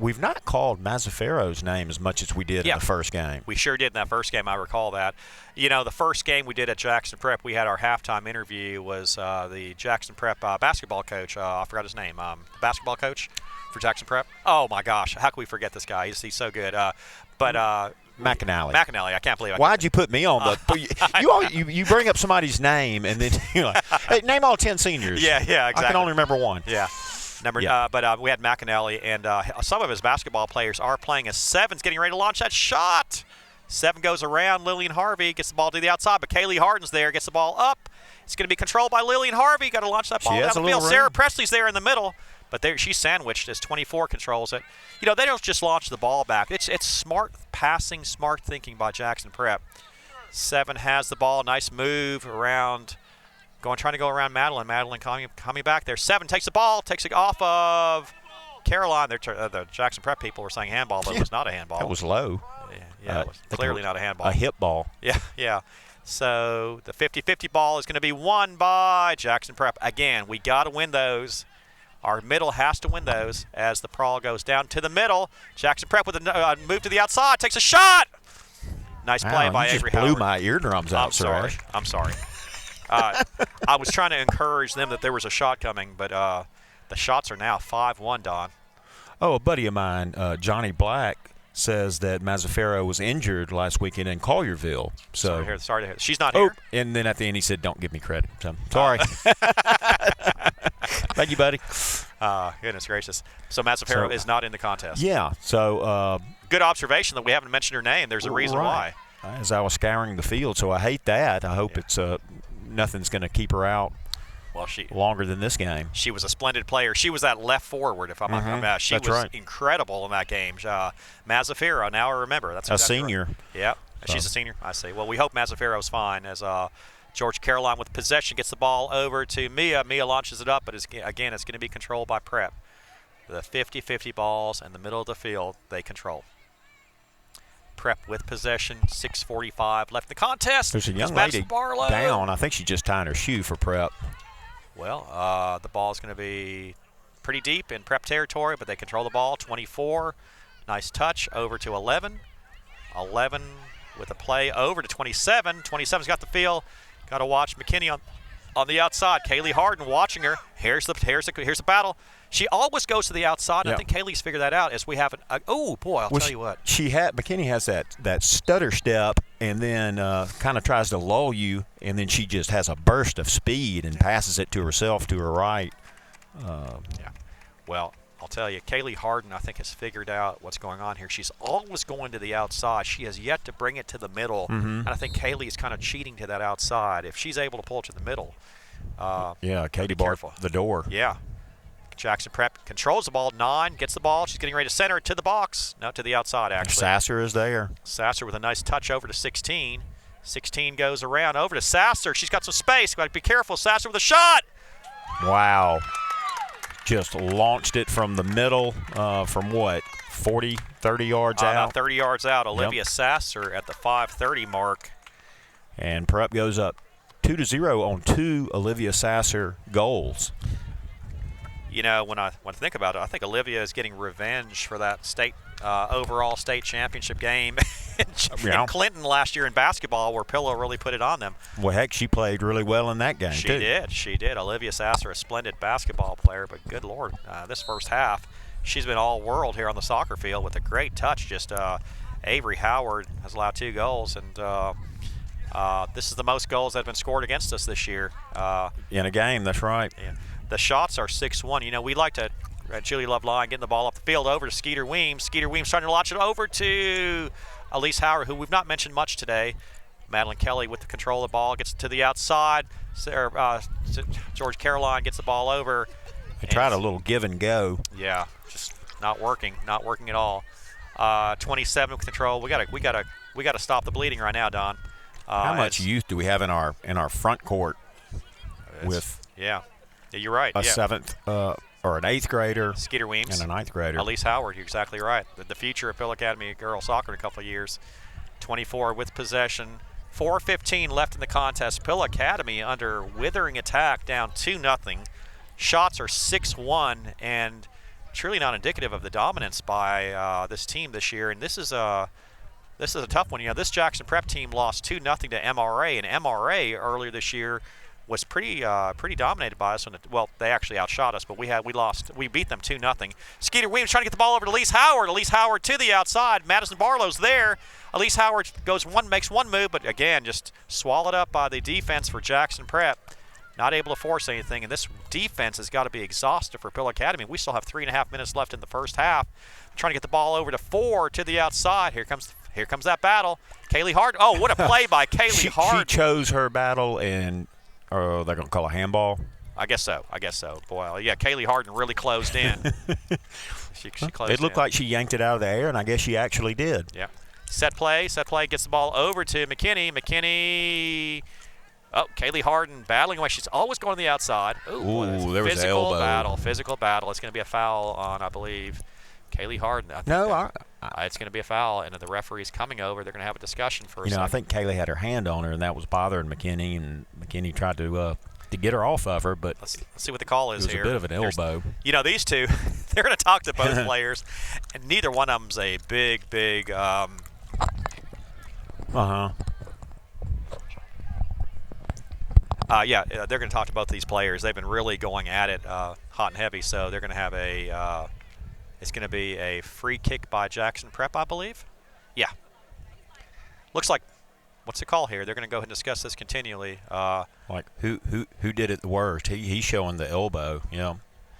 We've not called Mazzaferro's name as much as we did in the first game. We sure did in that first game. I recall that. You know, the first game we did at Jackson Prep, we had our halftime interview was the Jackson Prep basketball coach. I forgot his name. The basketball coach for Jackson Prep. Oh, my gosh. How can we forget this guy? He's so good. McAnally. I can't believe it. Why'd you put me on the you bring up somebody's name and then you're like, hey, name all 10 seniors. Yeah, exactly. I can only remember one. Yeah. But we had McAnally, and some of his basketball players are playing as sevens, getting ready to launch that shot. 7 goes around. Lillian Harvey gets the ball to the outside, but Kaylee Harden's there, gets the ball up. It's going to be controlled by Lillian Harvey. Got to launch that ball down the field. Sarah Presley's there in the middle, but she's sandwiched as 24 controls it. They don't just launch the ball back. It's smart passing, smart thinking by Jackson Prep. 7 has the ball. Nice move around. Trying to go around Madeline. Madeline coming back there. 7 takes the ball, takes it off of Caroline. The Jackson Prep people were saying handball, but it was not a handball. That was low. Yeah, it was clearly not a handball. A hip ball. Yeah. So the 50-50 ball is going to be won by Jackson Prep. Again, we got to win those. Our middle has to win those as the brawl goes down to the middle. Jackson Prep with a move to the outside, takes a shot. Nice play by Avery Howard. Blew my eardrums out, sir. I'm sorry. I was trying to encourage them that there was a shot coming, but the shots are now 5-1, Don. Oh, a buddy of mine, Johnny Black, says that Mazzaferro was injured last weekend in Collierville. So sorry to hear. She's not here. And then at the end he said, "Don't give me credit." So sorry. Thank you, buddy. Goodness gracious. So Mazzaferro is not in the contest. Yeah. So good observation that we haven't mentioned her name. There's a reason why. As I was scouring the field, so I hate that. I hope it's nothing's going to keep her out. Well, longer than this game. She was a splendid player. She was that left forward, if I'm not mistaken. She was incredible in that game. Mazzaferro, now I remember. That's exactly a senior. Right. Yeah, she's a senior. I see. Well, we hope Mazzaferro's fine as George Caroline with possession gets the ball over to Mia. Mia launches it up, but it's going to be controlled by Prep. The 50-50 balls in the middle of the field, they control. Prep with possession, 6:45 left in the contest. There's a young lady down. I think she's just tying her shoe for Prep. Well, the ball is going to be pretty deep in Prep territory, but they control the ball. 24, nice touch over to 11. 11 with a play over to 27. 27's got the feel. Got to watch McKinney on the outside. Kaylee Harden watching her. Here's the battle. She always goes to the outside. And I think Kaylee's figured that out as we have I'll tell you what. McKinney has that stutter step and then kind of tries to lull you, and then she just has a burst of speed and passes it to herself to her right. Well, I'll tell you, Kaylee Harden, I think, has figured out what's going on here. She's always going to the outside. She has yet to bring it to the middle. And I think Kaylee is kind of cheating to that outside. If she's able to pull it to the middle. Katie barred the door. Yeah. Jackson Prep controls the ball. 9 gets the ball. She's getting ready to center it to the box. No, to the outside, actually. Sasser is there. Sasser with a nice touch over to 16. 16 goes around over to Sasser. She's got some space. Got to be careful. Sasser with a shot. Wow. Just launched it from the middle from what, 40, 30 yards out? About 30 yards out. Olivia Sasser at the 5:30 mark. And Prep goes up 2-0 on 2 Olivia Sasser goals. When I think about it, I think Olivia is getting revenge for that overall state championship game in Clinton last year in basketball, where Pillow really put it on them. Well, heck, she played really well in that game, too. She did. Olivia Sasser, a splendid basketball player, but good Lord, this first half, she's been all world here on the soccer field with a great touch. Just Avery Howard has allowed 2 goals, and this is the most goals that have been scored against us this year. In a game, that's right. Yeah. The shots are 6-1. We like to, Julie Loveline getting the ball off the field over to Skeeter Weems. Skeeter Weems trying to launch it over to Elise Howard, who we've not mentioned much today. Madeline Kelly with the control of the ball, gets to the outside. George Caroline gets the ball over. They tried a little give and go. Yeah, just not working at all. 27 with control. We gotta stop the bleeding right now, Don. How much youth do we have in our front court? Yeah, you're right. A 7th or an 8th grader, Skeeter Weems, and a 9th grader. Elise Howard, you're exactly right. The future of Pill Academy girls soccer in a couple of years. 24 with possession. 4:15 left in the contest. Pill Academy under withering attack, down 2-0. Shots are 6-1, and truly not indicative of the dominance by this team this year. And this is a tough one. You know, this Jackson Prep team lost 2-0 to MRA, and MRA earlier this year was pretty dominated by us. Well, they actually outshot us, but we beat them 2-0. Skeeter Williams trying to get the ball over to Elise Howard. Elise Howard to the outside. Madison Barlow's there. Elise Howard makes one move, but again, just swallowed up by the defense for Jackson Prep. not able to force anything. And this defense has got to be exhausted for Pill Academy. We still have 3.5 minutes left in the first half. Trying to get the ball over to 4 to the outside. Here comes that battle. Kaylee Harden. Oh, what a play by Kaylee Harden. She chose her battle, and they're going to call a handball. I guess so. Boy, yeah, Kaylee Harden really closed in. She closed in. It looked like she yanked it out of the air, and I guess she actually did. Yeah. Set play, gets the ball over to McKinney. Oh, Kaylee Harden battling away. She's always going to the outside. Ooh, there was an elbow. Physical battle. It's going to be a foul on, I believe, Kaylee Harden. It's going to be a foul, and the referee's coming over. They're going to have a discussion for a second. I think Kaylee had her hand on her, and that was bothering McKinney, and McKinney tried to get her off of her, but let's see what the call is here. It was a bit of an elbow. These two, they're going to talk to both players, and neither one of them's a big. They're going to talk to both of these players. They've been really going at it hot and heavy, so they're going to have it's going to be a free kick by Jackson Prep, I believe. Yeah. Looks like, what's the call here? They're going to go ahead and discuss this continually. Like who did it the worst? He's showing the elbow,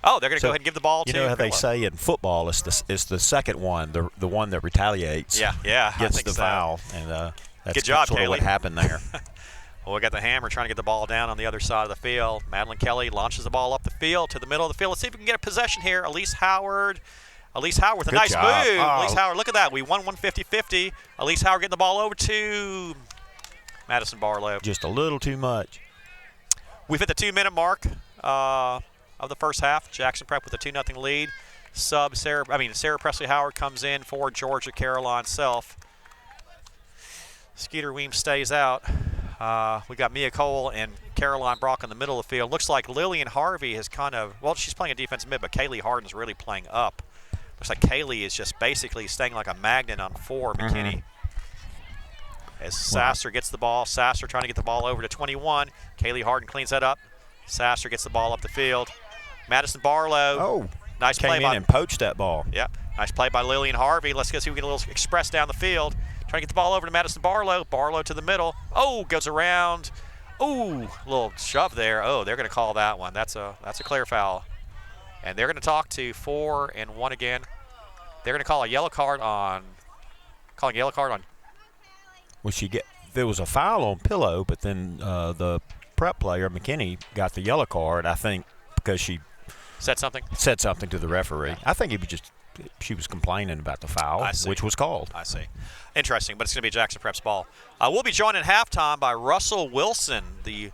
Oh, they're going to go ahead and give the ball to. You know how they say in football, it's the second one, the one that retaliates. Yeah, gets the foul, and that's good job, sort of what happened there. Well, we got the Hammer trying to get the ball down on the other side of the field. Madeline Kelly launches the ball up the field to the middle of the field. Let's see if we can get a possession here. Elise Howard with a nice move. Elise Howard, look at that. We won 150-50. Elise Howard getting the ball over to Madison Barlow. Just a little too much. We've hit the 2-minute mark of the first half. Jackson Prep with a 2-0 lead. Sarah Presley Howard comes in for Georgia Caroline Self. Skeeter Weems stays out. We got Mia Cole and Caroline Brock in the middle of the field. Looks like Lillian Harvey has she's playing a defensive mid, but Kaylee Harden's really playing up. Looks like Kaylee is just basically staying like a magnet on 4 McKinney. As Sasser gets the ball. Sasser trying to get the ball over to 21. Kaylee Harden cleans that up. Sasser gets the ball up the field. Madison Barlow. Nice play came in and poached that ball. Yeah, nice play by Lillian Harvey. Let's go see if we get a little express down the field. Trying to get the ball over to Madison Barlow. Barlow to the middle. Goes around. Little shove there. They're going to call that one. That's a clear foul. And they're going to talk to 4 and 1 again. They're going to call a yellow card on. Well, there was a foul on Pillow, but then the prep player McKinney got the yellow card. I think because she said something to the referee. I think she was complaining about the foul, which was called. I see. Interesting, but it's going to be Jackson Prep's ball. We'll be joined at halftime by Russell Wilson, the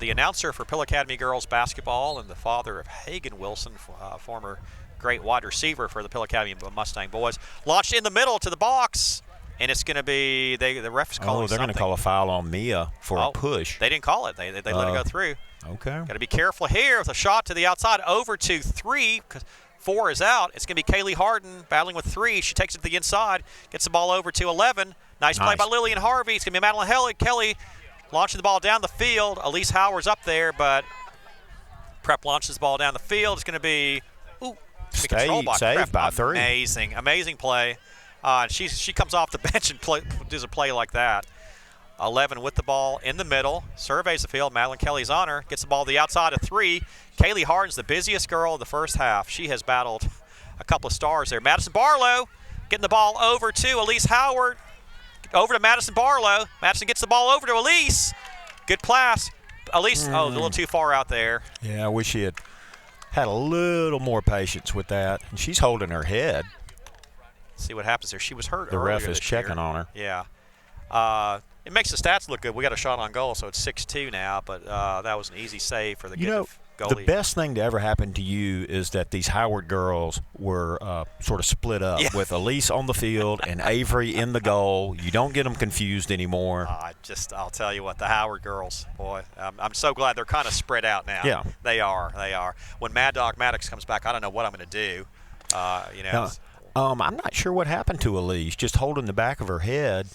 announcer for Pill Academy girls basketball and the father of Hagen Wilson, former great wide receiver for the Pill Academy Mustang boys. Launched in the middle to the box, and it's going to be the ref's calling. They're going to call a foul on Mia for a push. They didn't call it. They let it go through. Okay. Got to be careful here with a shot to the outside over to 3 because 4 is out. It's going to be Kaylee Harden battling with 3. She takes it to the inside, gets the ball over to 11. Nice play by Lillian Harvey. It's going to be Madeline Kelly launching the ball down the field. Elise Howard's up there, but Prep launches the ball down the field. It's going to be saved by 3. Amazing play. She comes off the bench and does a play like that. 11 with the ball in the middle, surveys the field. Madeline Kelly's on her, gets the ball to the outside of 3. Kaylee Harden's the busiest girl of the first half. She has battled a couple of stars there. Madison Barlow getting the ball over to Elise Howard. Over to Madison Barlow. Madison gets the ball over to Elise. Good pass. Elise, a little too far out there. Yeah, I wish she had a little more patience with that. And she's holding her head. Let's see what happens there. She was hurt The earlier ref is this checking year. on her. Yeah. It makes the stats look good. We got a shot on goal, so it's 6-2 now, but that was an easy save for the goalie. The best thing to ever happen to you is that these Howard girls were sort of split up with Elise on the field and Avery in the goal. You don't get them confused anymore. I'll tell you what, the Howard girls, boy, I'm so glad they're kind of spread out now. Yeah. They are. When Mad Dog Maddox comes back, I don't know what I'm going to do. I'm not sure what happened to Elise, just holding the back of her head.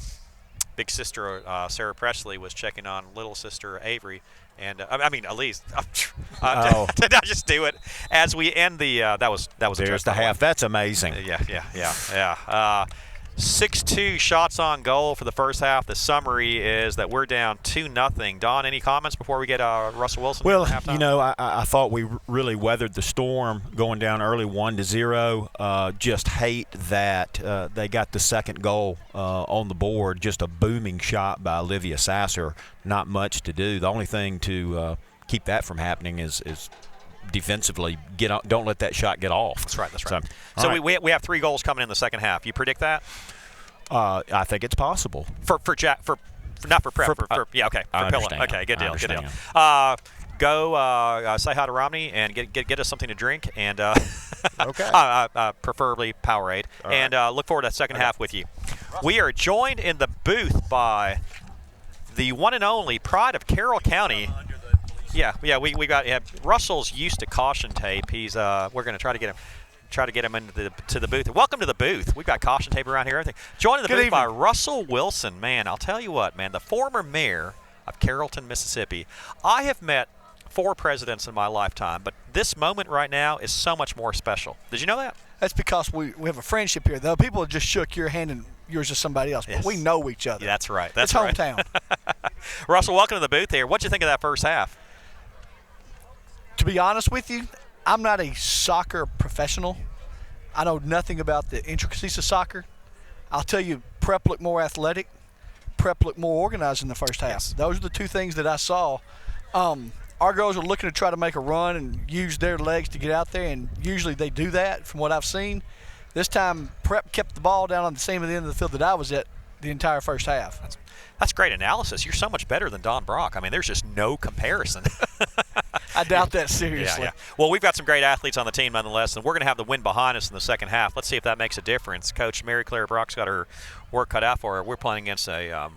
Big sister Sarah Presley was checking on little sister Avery, and Elise. Did I just do it as we end the? That was There's the half. That's amazing. Yeah. 6-2 shots on goal for the first half. The summary is that we're down 2-0. Don, any comments before we get Russell Wilson? Well, halftime? you know, I thought we really weathered the storm going down early 1-0. Just hate that they got the second goal on the board. Just a booming shot by Olivia Sasser. Not much to do. The only thing to keep that from happening is defensively don't let that shot get off. That's right. So right. we have 3 goals coming in the second half. You predict that? I think it's possible. For Jack for not for Prep for yeah, okay, for I Pilla. understand. Okay, good deal. I Go say hi to Romney and get us something to drink and Okay. preferably Powerade. All and look forward to the second half with you. We are joined in the booth by the one and only pride of Carroll County. Yeah, we got Russell's used to caution tape. He's we're going to try to get him into the booth. Welcome to the booth. We've got caution tape around here. Everything. Joined in the booth by Russell Wilson. Man, I'll tell you what, man, the former mayor of Carrollton, Mississippi. I have met 4 presidents in my lifetime, but this moment right now is so much more special. Did you know that? That's because we have a friendship here. Though people just shook your hand and yours to somebody else, Yes. but we know each other. Yeah, that's right. It's hometown. Russell, welcome to the booth here. What'd you think of that first half? To be honest with you, I'm not a soccer professional. I know nothing about the intricacies of soccer. I'll tell you, Prep looked more athletic. Prep looked more organized in the first half. Yes. Those are the 2 things that I saw. Our girls are looking to try to make a run and use their legs to get out there, and usually they do that from what I've seen. This time, Prep kept the ball down on the same end of the field that I was at the entire first half. That's great analysis. You're so much better than Don Brock. I mean, there's just no comparison. I doubt that seriously. Yeah. Well, we've got some great athletes on the team nonetheless, and we're going to have the win behind us in the second half. Let's see if that makes a difference. Coach Mary Claire Brock's got her work cut out for her. We're playing against a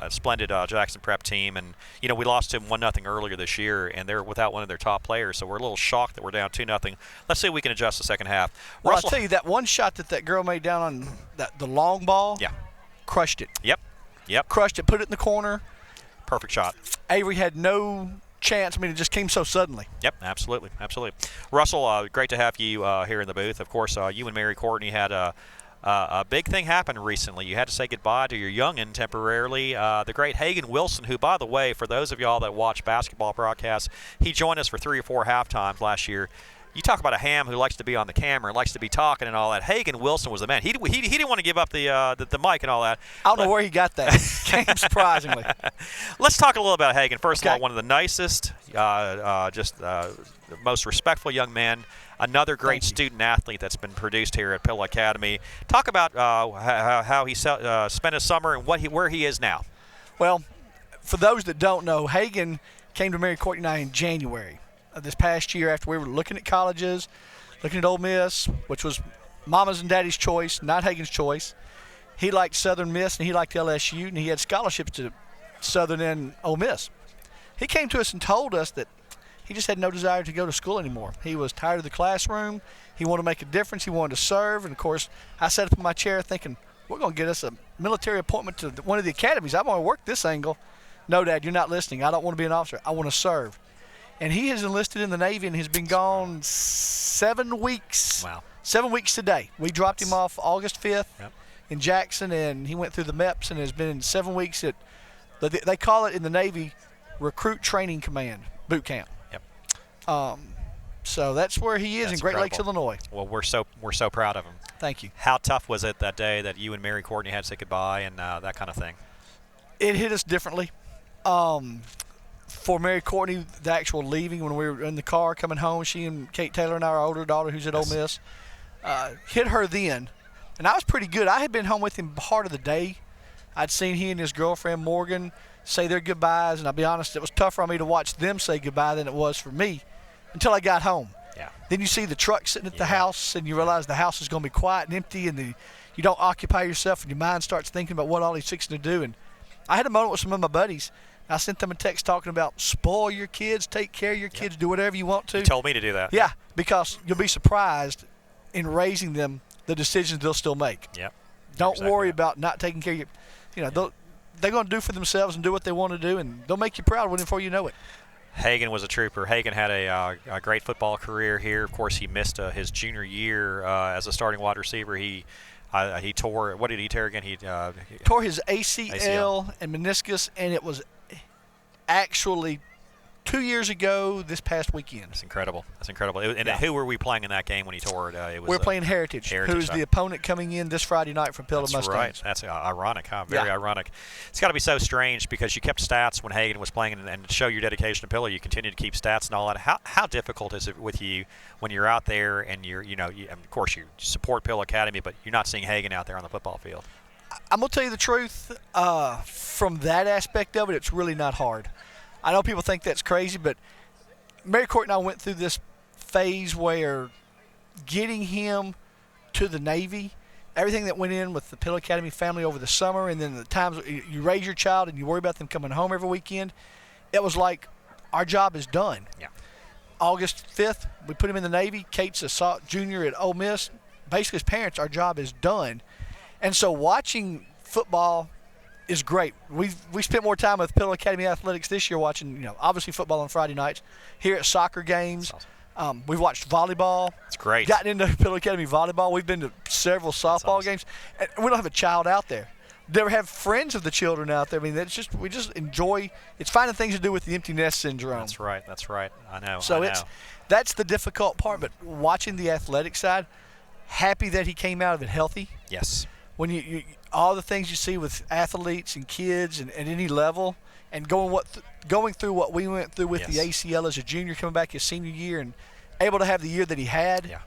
splendid Jackson Prep team, and you know we lost to them 1-0 earlier this year, and they're without one of their top players, so we're a little shocked that we're down 2-0. Let's see if we can adjust the second half. Well, Russell, I'll tell you, that one shot that girl made down on the long ball, yeah, crushed it. yep, Crushed it, put it in the corner. perfect shot. Avery had no chance. I mean, it just came so suddenly. Yep, absolutely. Russell, great to have you here in the booth. Of course, you and Mary Courtney had a big thing happen recently. You had to say goodbye to your youngin' temporarily. The great Hagen Wilson, who, by the way, for those of y'all that watch basketball broadcasts, he joined us for 3 or 4 halftimes last year. You talk about a ham who likes to be on the camera, likes to be talking and all that. Hagen Wilson was the man. He didn't want to give up the mic and all that. I don't know where he got that. Came surprisingly. Let's talk a little about Hagen. First of all, one of the nicest, most respectful young men. Another great student athlete that's been produced here at Pilla Academy. Talk about how he spent his summer and where he is now. Well, for those that don't know, Hagen came to Mary Courtney and I in January of this past year after we were looking at colleges, looking at Ole Miss, which was Mama's and Daddy's choice, not Hagen's choice. He liked Southern Miss and he liked LSU, and he had scholarships to Southern and Ole Miss. He came to us and told us that he just had no desire to go to school anymore. He was tired of the classroom. He wanted to make a difference. He wanted to serve. And, of course, I sat up in my chair thinking, we're going to get us a military appointment to one of the academies. I'm going to work this angle. No, Dad, you're not listening. I don't want to be an officer. I want to serve. And he has enlisted in the Navy and has been gone 7 weeks. Wow. 7 weeks today. We dropped him off August 5th in Jackson, and he went through the MEPS and has been in 7 weeks at, they call it in the Navy, Recruit Training Command, boot camp. So that's where he is in Great Lakes, Illinois. Well, we're so proud of him. Thank you. How tough was it that day that you and Mary Courtney had to say goodbye and that kind of thing? It hit us differently. For Mary Courtney, the actual leaving, when we were in the car coming home, she and Kate Taylor and our older daughter, who's at Ole Miss, hit her then. And I was pretty good. I had been home with him part of the day. I'd seen he and his girlfriend, Morgan, say their goodbyes. And I'll be honest, it was tougher on me to watch them say goodbye than it was for me until I got home. Yeah. Then you see the truck sitting at the house, and you realize the house is going to be quiet and empty, and you don't occupy yourself, and your mind starts thinking about what all he's fixing to do. And I had a moment with some of my buddies. I sent them a text talking about spoil your kids, take care of your kids, do whatever you want to. You told me to do that. Yeah, because you'll be surprised in raising them the decisions they'll still make. Yep. Don't worry about not taking care of your, they're going to do for themselves and do what they want to do, and they'll make you proud before you know it. Hagen was a trooper. Hagen had a great football career here. Of course, he missed his junior year as a starting wide receiver. He He tore. What did he tear again? He tore his ACL and meniscus, and it was actually 2 years ago this past weekend. That's incredible. That's incredible. And Yeah. who were we playing in that game when he tore it? It was We're playing Heritage, who's the opponent coming in this Friday night from Pillow Mustangs. Right. That's ironic, huh? Very ironic. It's got to be so strange because you kept stats when Hagen was playing, and to show your dedication to Pillow, you continue to keep stats and all that. How difficult is it with you when you're out there and of course you support Pillow Academy, but you're not seeing Hagen out there on the football field? I'm going to tell you the truth. From that aspect of it, it's really not hard. I know people think that's crazy, but Mary Court and I went through this phase where getting him to the Navy, everything that went in with the Pillow Academy family over the summer, and then the times you raise your child and you worry about them coming home every weekend, it was like our job is done. Yeah. August 5th, we put him in the Navy. Kate's a junior at Ole Miss. Basically, as parents, our job is done. And so watching football is great. We spent more time with Pillow Academy Athletics this year watching, obviously football on Friday nights, here at soccer games. Awesome. We've watched volleyball. It's great. Gotten into Pillow Academy volleyball. We've been to several softball games. And we don't have a child out there. Never have friends of the children out there. I mean, we just enjoy. It's finding things to do with the empty nest syndrome. That's right. I know. So that's the difficult part. But watching the athletic side, happy that he came out of it healthy. Yes. When you all the things you see with athletes and kids and at any level, and going through what we went through with the ACL as a junior, coming back his senior year, and able to have the year that he had. Yeah.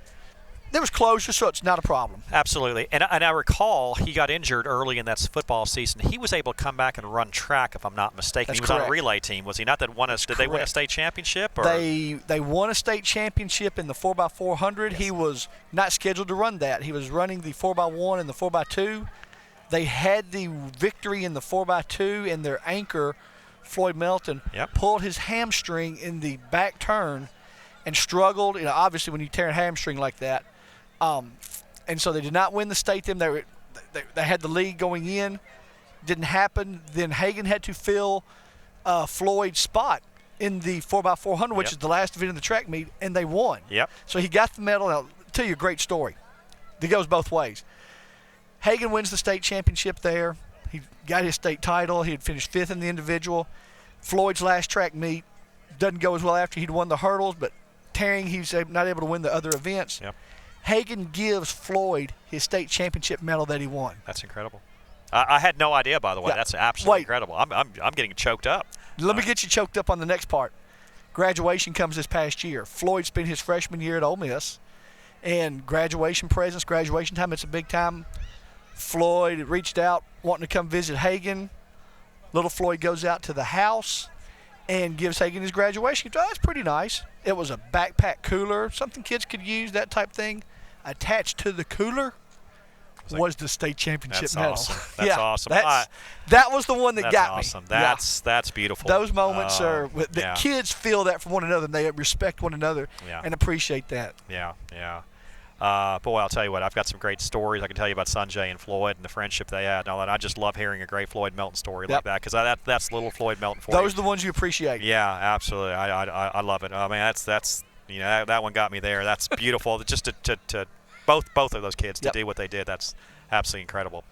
There was closure, so it's not a problem. Absolutely. And I recall he got injured early in that football season. He was able to come back and run track, if I'm not mistaken. That's he was correct. on a relay team, was he not? Did they win a state championship? Or? They won a state championship in the 4x400. Yes. He was not scheduled to run that. He was running the 4x1 and the 4x2. They had the victory in the 4x2, and their anchor, Floyd Melton, pulled his hamstring in the back turn and struggled. Obviously when you tear a hamstring like that. And so they did not win the state. They had the league going in. Didn't happen. Then Hagen had to fill Floyd's spot in the 4x400, which is the last event of the track meet, and they won. Yep. So he got the medal. I'll tell you a great story that goes both ways. Hagen wins the state championship there. He got his state title. He had finished 5th in the individual. Floyd's last track meet doesn't go as well after he'd won the hurdles, but tearing, he's not able to win the other events. Yep. Hagen gives Floyd his state championship medal that he won. That's incredible. I had no idea, by the way. Yeah. That's absolutely Wait. incredible. I'm getting choked up. Let me get you choked up on the next part. Graduation comes this past year. Floyd spent his freshman year at Ole Miss, and graduation presents, graduation time, it's a big time. Floyd reached out wanting to come visit Hagen. Little Floyd goes out to the house and gives Hagen his graduation gift. Oh, that's pretty nice. It was a backpack cooler, something kids could use, that type thing. Attached to the cooler was the state championship medal. Awesome. That's awesome. That was the one that got awesome. me. That's beautiful. Those moments are the kids feel that from one another, and they respect one another and appreciate that. Yeah. Boy, I'll tell you what, I've got some great stories I can tell you about Sanjay and Floyd and the friendship they had and all that. I just love hearing a great Floyd Melton story like that, because that's little Floyd Melton for you. Those are the ones you appreciate. Yeah, absolutely. I love it. I mean, that's that one got me there. That's beautiful. Just to both of those kids to do what they did, that's absolutely incredible.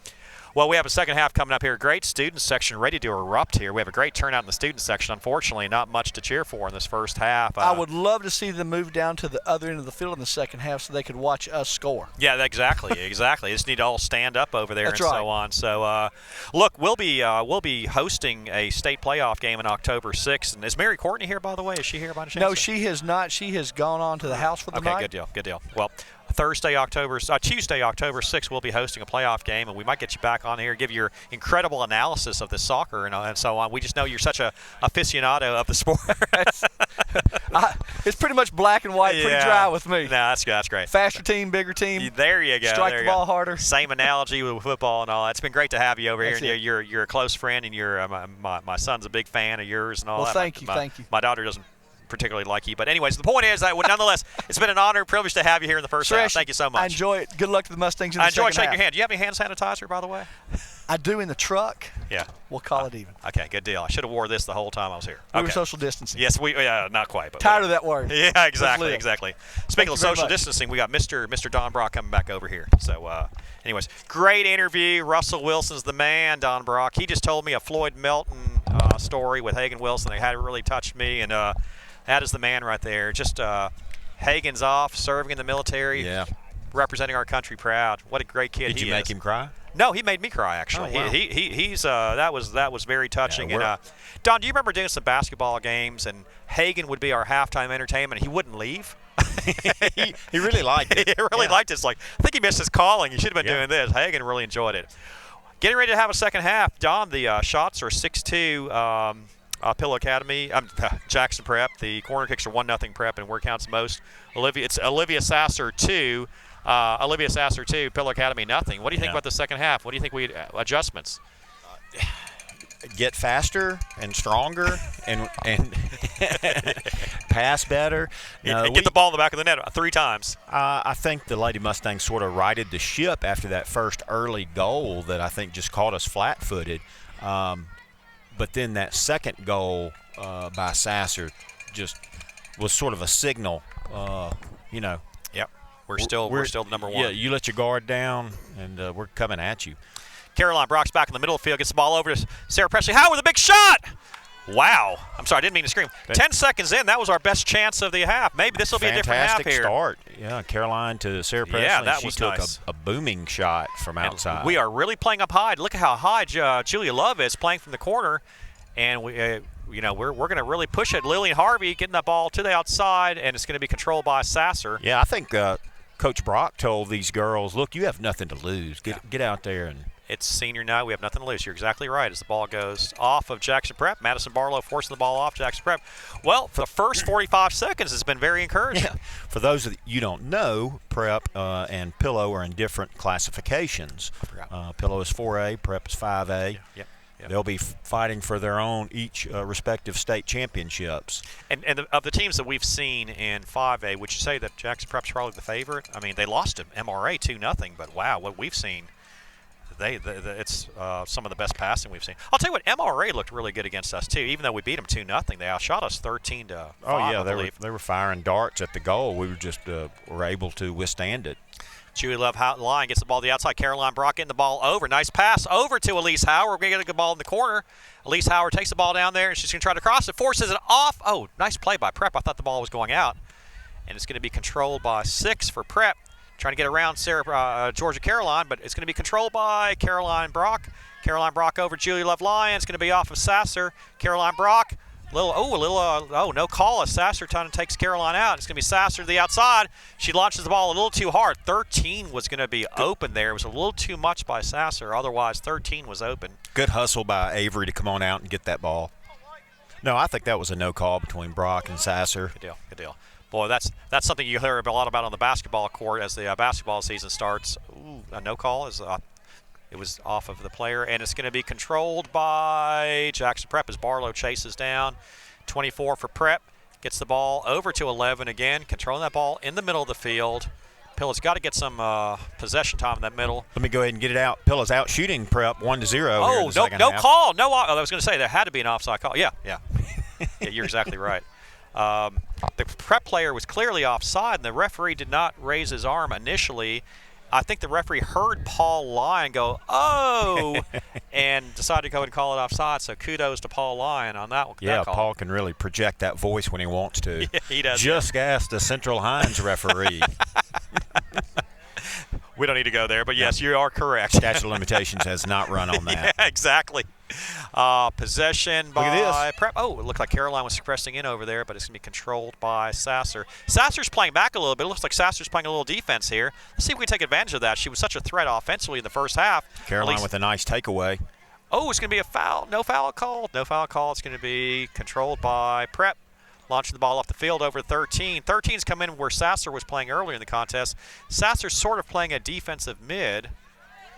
Well, we have a second half coming up here. Great student section ready to erupt here. We have a great turnout in the student section. Unfortunately, not much to cheer for in this first half. I would love to see them move down to the other end of the field in the second half so they could watch us score. Yeah, exactly. They just need to all stand up over there That's and right. so on. So, look, we'll be hosting a state playoff game on October 6th. And is Mary Courtney here, by the way? Is she here by any chance? No, she has not. She has gone on to the house for the night. Okay, good deal. Well, Tuesday, October 6th, we'll be hosting a playoff game, and we might get you back on here, give your incredible analysis of the soccer and so on. We just know you're such a aficionado of the sport. It's pretty much black and white, pretty dry with me. No, that's great. Faster team, bigger team. There you go. Strike the ball harder. Same analogy with football and all that. It's been great to have you over That's here. it. You're a close friend, and you're my son's a big fan of yours and all Well, that. thank you. My daughter doesn't particularly like you, but anyways, the point is that nonetheless, it's been an honor and privilege to have you here in the first half. Thank you so much. I enjoy it. Good luck to the Mustangs in the I enjoy second shaking half. your hand. Do you have any hand sanitizer, by the way? I do in the truck. Yeah. We'll call it even. Okay, good deal. I should have wore this the whole time I was here. We Okay. were social distancing. Yes, not quite. But Tired of that word. Yeah, exactly, live. exactly. Thank Speaking you of very social much. distancing, we got Mr. Don Brock coming back over here. So, anyways, great interview. Russell Wilson's the man, Don Brock. He just told me a Floyd Melton story with Hagen Wilson that had really touched me, and that is the man right there. Just Hagen's off, serving in the military, Yeah. representing our country proud. What a great kid Did he you is. make him cry? No, he made me cry actually. Oh, wow. He's that was very touching. Yeah, And Don, do you remember doing some basketball games and Hagen would be our halftime entertainment? He wouldn't leave. He really liked it. He really liked it. It's like I think he missed his calling. He should have been doing this. Hagen really enjoyed it. Getting ready to have a second half. Don, the shots are 6-2. Pillow Academy, Jackson Prep. The corner kicks are 1-0 Prep, and where counts most. It's Olivia Sasser 2. Olivia Sasser 2, Pillow Academy nothing. What do you think about the second half? What do you think we adjustments? Get faster and stronger and pass better. And get the ball in the back of the net 3 times. I think the Lady Mustangs sort of righted the ship after that first early goal that I think just caught us flat-footed. But then that second goal by Sasser just was sort of a signal, Yep. We're still the number 1. Yeah, you let your guard down, and we're coming at you. Caroline Brock's back in the middle of the field, gets the ball over to Sarah Presley. Howard with a big shot! Wow. I'm sorry, I didn't mean to scream. 10 seconds in, that was our best chance of the half. Maybe this will be a different half here. Fantastic start. Yeah, Caroline to Sarah Presley. Yeah, that she was took nice. a booming shot from outside. We are really playing up high. Look at how high Julia Love is playing from the corner. And we're going to really push it. Lillian Harvey getting that ball to the outside, and it's going to be controlled by Sasser. Yeah, I think Coach Brock told these girls, look, you have nothing to lose. Get out there and – It's senior night. We have nothing to lose. You're exactly right. As the ball goes off of Jackson Prep, Madison Barlow forcing the ball off Jackson Prep. Well, the first 45 seconds has been very encouraging. Yeah. For those that you don't know, Prep and Pillow are in different classifications. Pillow is 4A, Prep is 5A. Yep. They'll be fighting for their own each respective state championships. And of the teams that we've seen in 5A, would you say that Jackson Prep's probably the favorite? I mean, they lost to MRA 2-0, but wow, what we've seen – it's some of the best passing we've seen. I'll tell you what, MRA looked really good against us too. Even though we beat them 2-0, they outshot us 13-5. Oh yeah, I believe. they were firing darts at the goal. We were just were able to withstand it. Julie Love line gets the ball to the outside. Caroline Brock getting the ball over. Nice pass over to Elise Howard. We're going to get a good ball in the corner. Elise Howard takes the ball down there, and she's going to try to cross it. Forces it off. Oh, nice play by Prep. I thought the ball was going out. And it's going to be controlled by 6 for Prep. Trying to get around Georgia Caroline, but it's going to be controlled by Caroline Brock. Caroline Brock over Julie Love Lyon. It's going to be off of Sasser. Caroline Brock. No call as Sasser takes Caroline out. It's going to be Sasser to the outside. She launches the ball a little too hard. 13 was going to be open there. It was a little too much by Sasser. Otherwise, 13 was open. Good hustle by Avery to come on out and get that ball. No, I think that was a no call between Brock and Sasser. Good deal. Boy, that's something you hear a lot about on the basketball court as the basketball season starts. Ooh, a no call is it was off of the player, and it's going to be controlled by Jackson Prep as Barlow chases down. 24 for Prep, gets the ball over to 11 again, controlling that ball in the middle of the field. Pilla's got to get some possession time in that middle. Let me go ahead and get it out. Pilla's out shooting Prep 1-0. Oh, no call. No, I was going to say there had to be an offside call. Yeah. Yeah, you're exactly right. The Prep player was clearly offside, and the referee did not raise his arm initially. I think the referee heard Paul Lyon go, oh, and decided to go and call it offside. So kudos to Paul Lyon on that one. Yeah, that call. Paul can really project that voice when he wants to. Yeah, he does. Just ask the Central Hines referee. We don't need to go there, but yes, you are correct. Statute of limitations has not run on that. Yeah, exactly. Possession by Look at this. Prep. Oh, it looked like Caroline was pressing in over there, but it's going to be controlled by Sasser. Sasser's playing back a little bit. It looks like Sasser's playing a little defense here. Let's see if we can take advantage of that. She was such a threat offensively in the first half. Caroline with a nice takeaway. Oh, it's going to be a foul. No foul called. No foul call. It's going to be controlled by Prep. Launching the ball off the field over 13. 13's come in where Sasser was playing earlier in the contest. Sasser's sort of playing a defensive mid.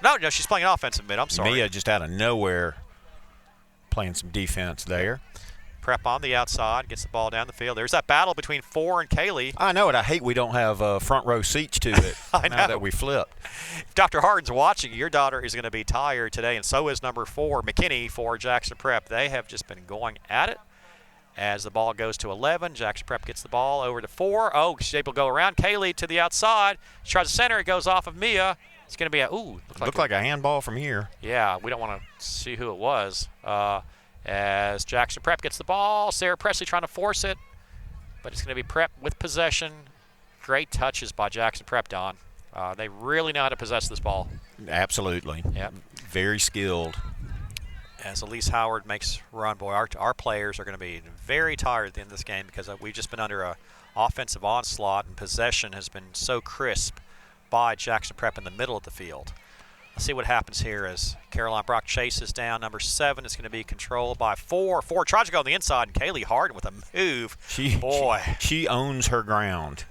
No, she's playing an offensive mid. I'm sorry. Mia just out of nowhere playing some defense there. Prep on the outside, gets the ball down the field. There's that battle between 4 and Kaylee. I know it. I hate we don't have front row seats to it I now know. that we flipped. If Dr. Harden's watching, your daughter is going to be tired today, and so is number 4, McKinney, for Jackson Prep. They have just been going at it. As the ball goes to 11, Jackson Prep gets the ball over to 4. Oh, she's able to go around. Kaylee to the outside. She tries to center. It goes off of Mia. It's going to be Looked like a handball from here. Yeah, we don't want to see who it was. As Jackson Prep gets the ball, Sarah Presley trying to force it, but it's going to be Prep with possession. Great touches by Jackson Prep, Don. They really know how to possess this ball. Absolutely. Yep. Very skilled. As Elise Howard makes run, boy, our players are going to be very tired at the end of this game because we've just been under a offensive onslaught, and possession has been so crisp by Jackson Prep in the middle of the field. Let's see what happens here as Caroline Brock chases down. Number 7 is going to be controlled by 4. 4 tries to go on the inside, and Kaylee Harden with a move. She owns her ground.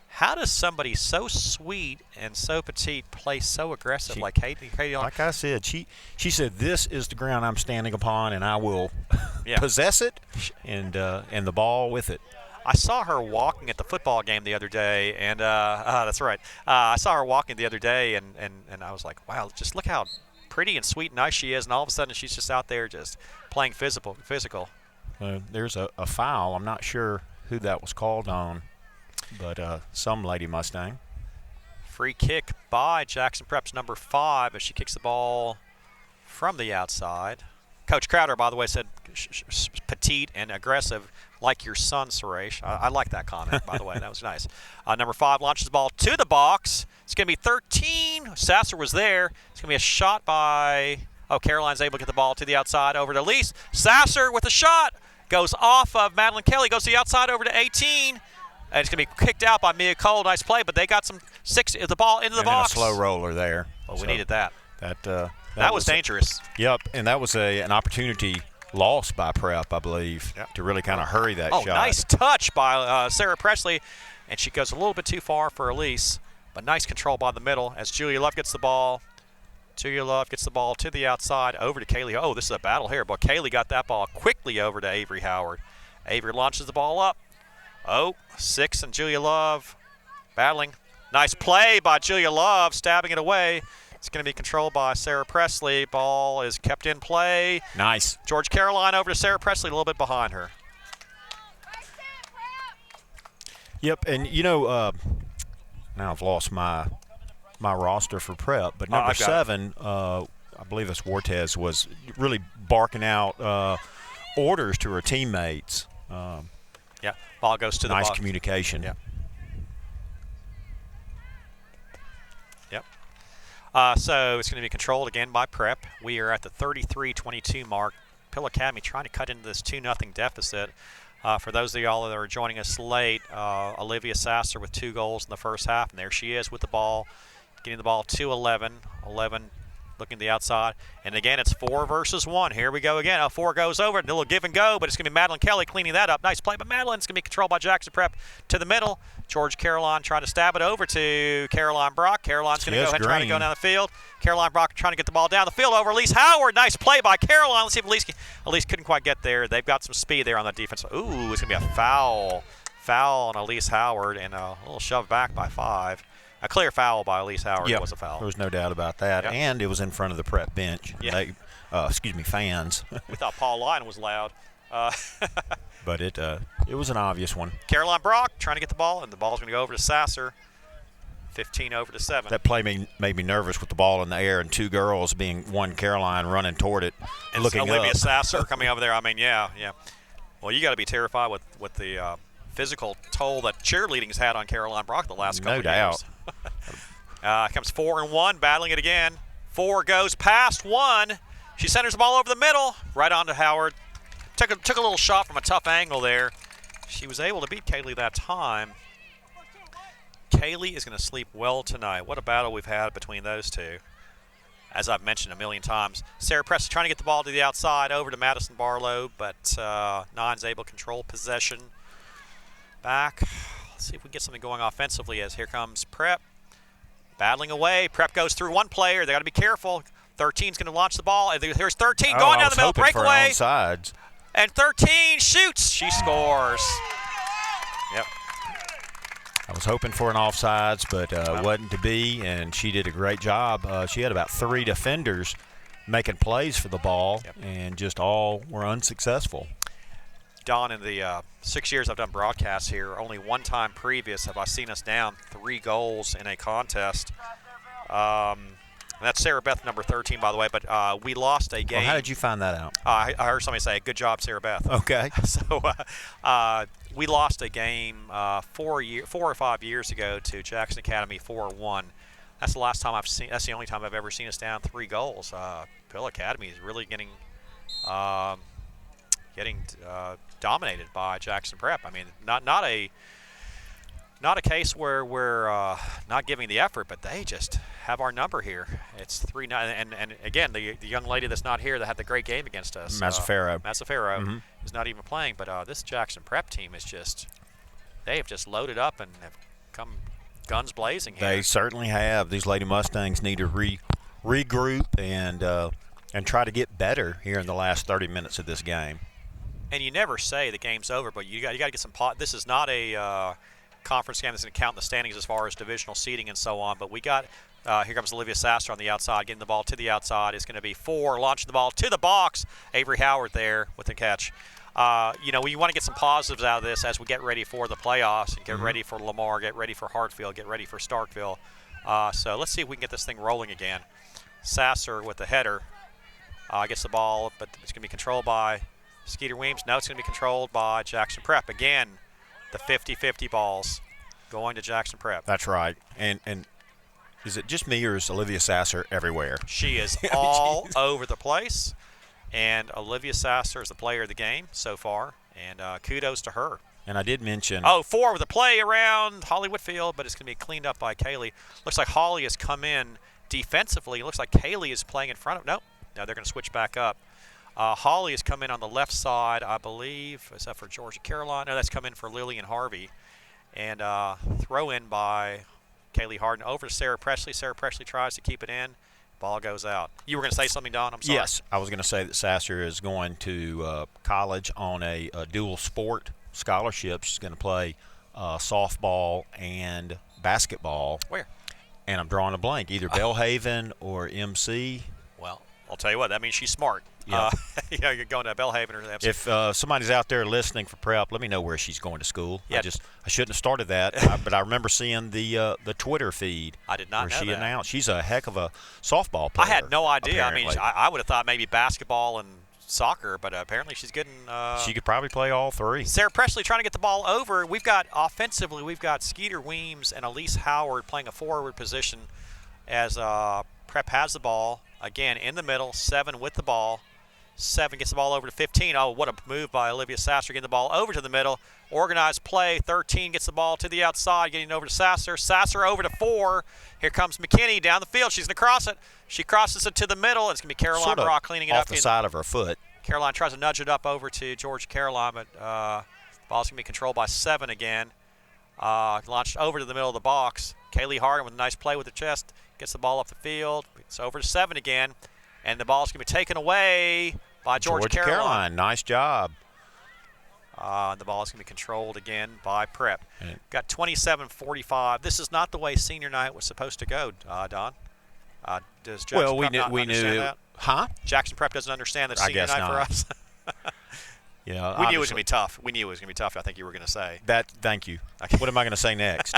How does somebody so sweet and so petite play so aggressive like Kaylee? Like I said, she said, "This is the ground I'm standing upon, and I will Yeah. possess it, and the ball with it." I saw her walking at the football game the other day, and that's right. I saw her walking the other day, and I was like, wow, just look how pretty and sweet and nice she is, and all of a sudden she's just out there just playing physical. There's a foul. I'm not sure who that was called on, but some lady Mustang. Free kick by Jackson Prep's number 5 as she kicks the ball from the outside. Coach Crowder, by the way, said petite and aggressive like your son, Suresh. I like that comment, by the way. That was nice. Number 5 launches the ball to the box. It's going to be 13. Sasser was there. It's going to be a shot by Caroline's able to get the ball to the outside over to Elise. Sasser with a shot. Goes off of Madeline Kelly. Goes to the outside over to 18. And it's going to be kicked out by Mia Cole. Nice play, but they got the ball into the box. And a slow roller there. Oh, we needed that. That was dangerous. Yep, and that was an opportunity lost by Prep, I believe, to really kind of hurry that shot. Nice touch by Sarah Presley, and she goes a little bit too far for Elise, but nice control by the middle as Julia Love gets the ball. Julia Love gets the ball to the outside over to Kaylee. Oh, this is a battle here, but Kaylee got that ball quickly over to Avery Howard. Avery launches the ball up. 6 and Julia Love battling. Nice play by Julia Love, stabbing it away. It's going to be controlled by Sarah Presley. Ball is kept in play. Nice. George Caroline over to Sarah Presley, a little bit behind her. Yep, and now I've lost my roster for Prep, but number 7, I believe it's Wartez, was really barking out orders to her teammates. Ball goes to the box. Nice communication. Yeah. So it's going to be controlled again by Prep. We are at the 33-22 mark. Pill Academy trying to cut into this 2-0 deficit. For those of y'all that are joining us late, Olivia Sasser with 2 goals in the first half, and there she is with the ball, getting the ball to 11. 11 looking to the outside, and again it's 4 versus 1. Here we go again. 4 goes over, a little give and go, but it's going to be Madeline Kelly cleaning that up. Nice play by Madeline. It's going to be controlled by Jackson Prep to the middle. George Caroline trying to stab it over to Caroline Brock. Caroline's going to go ahead and try to go down the field. Caroline Brock trying to get the ball down the field over Elise Howard. Nice play by Caroline. Let's see if Elise couldn't quite get there. They've got some speed there on the defense. Ooh, it's going to be a foul on Elise Howard, and a little shove back by 5. A clear foul by Elise Howard. Yep. Was a foul. There was no doubt about that. Yep. And it was in front of the Prep bench. Yeah. Fans. We thought Paul Lyon was loud. But it was an obvious one. Caroline Brock trying to get the ball, and the ball's going to go over to Sasser. 15 over to 7. That play made me nervous with the ball in the air and 2 girls being one Caroline running toward it and looking Olivia up. Sasser coming over there. I mean, yeah. Well, you got to be terrified with the physical toll that cheerleading's had on Caroline Brock the last couple of years. No doubt. Comes 4 and 1, battling it again. 4 goes past 1. She centers the ball over the middle, right onto Howard. Took a little shot from a tough angle there. She was able to beat Kaylee that time. Kaylee is going to sleep well tonight. What a battle we've had between those two. As I've mentioned a million times, Sarah Press is trying to get the ball to the outside over to Madison Barlow, but Nine's able to control possession. Back. Let's see if we can get something going offensively as here comes Prep. Battling away. Prep goes through one player. They got to be careful. 13's going to launch the ball. Here's 13 going down the middle. Breakaway. Sides. And 13 shoots. She scores. Yep. I was hoping for an offsides, but wasn't to be, and she did a great job. She had about 3 defenders making plays for the ball, and just all were unsuccessful. Don, in the 6 years I've done broadcasts here, only one time previous have I seen us down 3 goals in a contest. And that's Sarah Beth, number 13, by the way, but we lost a game. Well, how did you find that out? I heard somebody say, good job, Sarah Beth. Okay. So we lost a game 4 or 5 years ago to Jackson Academy 4-1. That's the last time I've seen. That's the only time I've ever seen us down 3 goals. Pill Academy is really getting dominated by Jackson Prep. I mean, not a case where we're not giving the effort, but they just have our number here. It's 3-9, and again, the young lady that's not here that had the great game against us, Mazzafaro, is not even playing. But this Jackson Prep team is they have just loaded up and have come guns blazing here. They certainly have. These Lady Mustangs need to regroup and try to get better here in the last 30 minutes of this game. And you never say the game's over, but you got to get some pot. This is not a conference game that's going to count in the standings as far as divisional seeding and so on. But we got here comes Olivia Sasser on the outside, getting the ball to the outside. It's going to be 4, launching the ball to the box. Avery Howard there with the catch. We want to get some positives out of this as we get ready for the playoffs and get ready for Lamar, get ready for Hartfield, get ready for Starkville. So let's see if we can get this thing rolling again. Sasser with the header gets the ball, but it's going to be controlled by Skeeter Weems. No, it's going to be controlled by Jackson Prep. Again, the 50-50 balls going to Jackson Prep. That's right. And is it just me, or is Olivia Sasser everywhere? She is all over the place. And Olivia Sasser is the player of the game so far. And kudos to her. And I did mention. 4 with a play around Holly Whitfield, but it's going to be cleaned up by Kaylee. Looks like Holly has come in defensively. It looks like Kaylee is playing in front of. Nope. No, they're going to switch back up. Holly has come in on the left side, I believe. Is that for Georgia Caroline? No, that's come in for Lillian Harvey. And throw in by Kaylee Harden over to Sarah Presley. Sarah Presley tries to keep it in. Ball goes out. You were going to say something, Don? I'm sorry. Yes, I was going to say that Sasser is going to college on a dual sport scholarship. She's going to play softball and basketball. Where? And I'm drawing a blank, either Belhaven or MC. Well, I'll tell you what, that means she's smart. Yeah. You're going to Belhaven or MC. If somebody's out there listening for prep, let me know where she's going to school. Yeah. I shouldn't have started that, but I remember seeing the Twitter feed. I did not where know she that. announced she's a heck of a softball player. I had no idea. Apparently. I mean, I would have thought maybe basketball and soccer, but apparently she's getting. She could probably play all 3. Sarah Presley trying to get the ball over. We've got Skeeter Weems and Elise Howard playing a forward position as Prep has the ball. Again, in the middle, 7 with the ball. 7 gets the ball over to 15. Oh, what a move by Olivia Sasser getting the ball over to the middle. Organized play. 13 gets the ball to the outside, getting over to Sasser. Sasser over to 4. Here comes McKinney down the field. She's going to cross it. She crosses it to the middle. It's going to be Caroline Sort of Brock cleaning it off up. the side of her foot. Caroline tries to nudge it up over to Georgia Caroline, but ball's going to be controlled by 7 again. Launched over to the middle of the box. Kaylee Harden with a nice play with the chest. Gets the ball up the field. It's over to 7 again. And the ball's going to be taken away by Georgia Caroline. Nice job. The ball is going to be controlled again by Prep. Got 27-45. This is not the way senior night was supposed to go, Don. Does Jackson Prep not understand that? Huh? Jackson Prep doesn't understand that I senior guess night not. for us. You know, we knew it was going to be tough. We knew it was going to be tough. I think you were going to say. Thank you. What am I going to say next?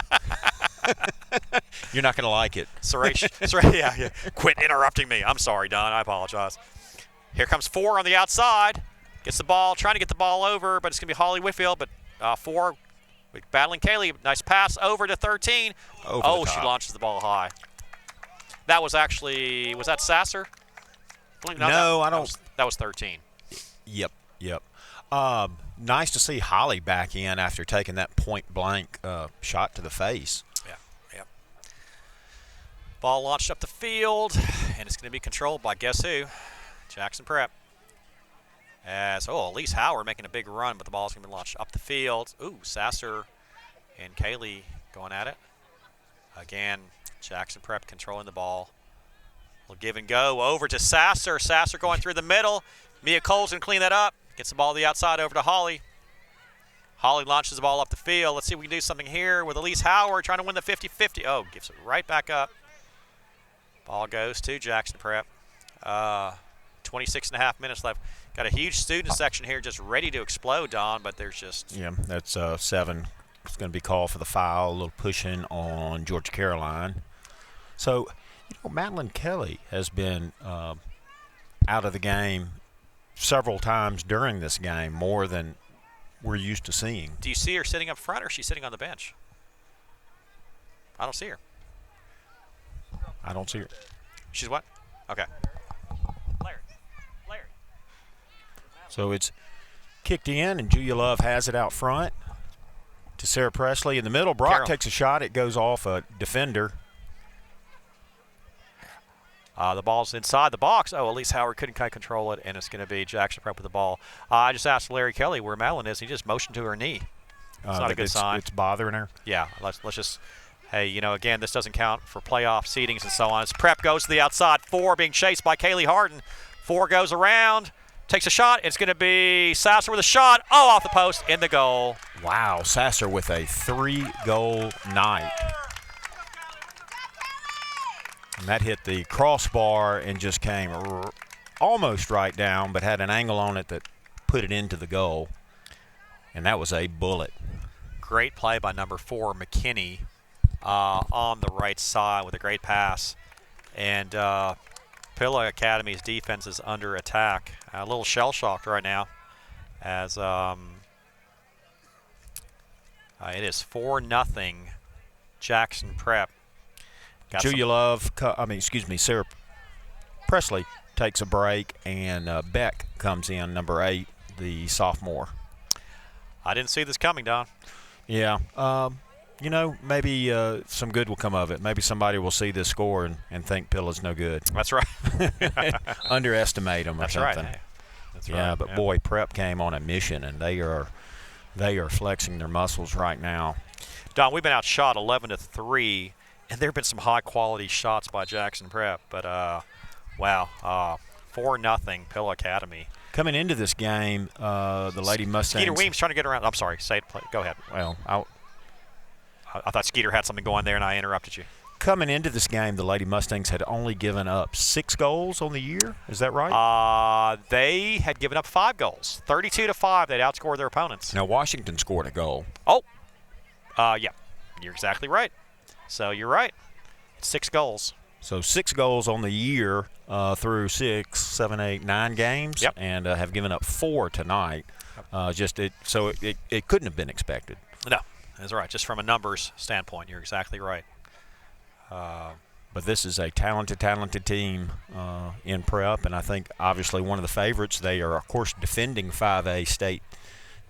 You're not going to like it. Suresh, yeah. Quit interrupting me. I'm sorry, Don. I apologize. Here comes 4 on the outside. Gets the ball, trying to get the ball over, but it's going to be Holly Whitfield. But 4 battling Kaylee. Nice pass over to 13. She launches the ball high. That was actually, was that Sasser? No, I don't. That was 13. Yep. Nice to see Holly back in after taking that point-blank shot to the face. Yeah. Ball launched up the field, and it's going to be controlled by guess who? Jackson Prep. Elise Howard making a big run, but the ball's going to be launched up the field. Sasser and Kaylee going at it. Again, Jackson Prep controlling the ball. We'll give and go over to Sasser. Sasser going through the middle. Mia Cole's going to clean that up. Gets the ball to the outside over to Holly. Holly launches the ball up the field. Let's see if we can do something here with Elise Howard trying to win the 50-50. Oh, gives it right back up. Ball goes to Jackson Prep. 26 and a half minutes left. Got a huge student section here just ready to explode, Don, but there's just... Yeah, that's 7. It's going to be called for the foul, a little pushing on Georgia Caroline. So, Madeline Kelly has been out of the game several times during this game, more than we're used to seeing. Do you see her sitting up front, or is she sitting on the bench? I don't see her. I don't see her. She's what? Okay. Larry. So it's kicked in, and Julia Love has it out front to Sarah Presley in the middle. Brock Carol takes a shot. It goes off a defender. The ball's inside the box. Oh, Elise Howard couldn't quite control it, and it's going to be Jackson Prep with the ball. I just asked Larry Kelly where Madeline is. He just motioned to her knee. It's not a good sign. It's bothering her. Yeah, let's just, hey, again, this doesn't count for playoff seedings and so on. As Prep goes to the outside, 4 being chased by Kaylee Harden. 4 goes around, takes a shot. It's going to be Sasser with a shot. Oh, off the post, in the goal. Wow, Sasser with a 3-goal night. And that hit the crossbar and just came almost right down, but had an angle on it that put it into the goal. And that was a bullet. Great play by number 4, McKinney, on the right side with a great pass. And Pilla Academy's defense is under attack. A little shell-shocked right now as it is 4-0 Jackson Prep. Sarah Presley takes a break, and Beck comes in, number 8, the sophomore. I didn't see this coming, Don. Yeah. Maybe some good will come of it. Maybe somebody will see this score and think Pilla's no good. That's right. Underestimate them or That's something. Right. Hey, that's yeah, right. But boy, Prep came on a mission, and they are flexing their muscles right now. Don, we've been outshot 11-3. And there have been some high-quality shots by Jackson Prep, but wow, 4-0 Pill Academy. Coming into this game, the Lady Mustangs. Skeeter Weems trying to get around. I'm sorry, say it. Go ahead. Well, I thought Skeeter had something going there, and I interrupted you. Coming into this game, the Lady Mustangs had only given up 6 goals on the year. Is that right? They had given up 5 goals, 32-5. They'd outscored their opponents. Now Washington scored a goal. Oh, yeah, you're exactly right. So you're right. 6 goals. So 6 goals on the year through 6, 7, 8, 9 games. Yep. And have given up 4 tonight. It couldn't have been expected. No, that's right. Just from a numbers standpoint, you're exactly right. But this is a talented team in Prep, and I think obviously one of the favorites. They are, of course, defending 5A state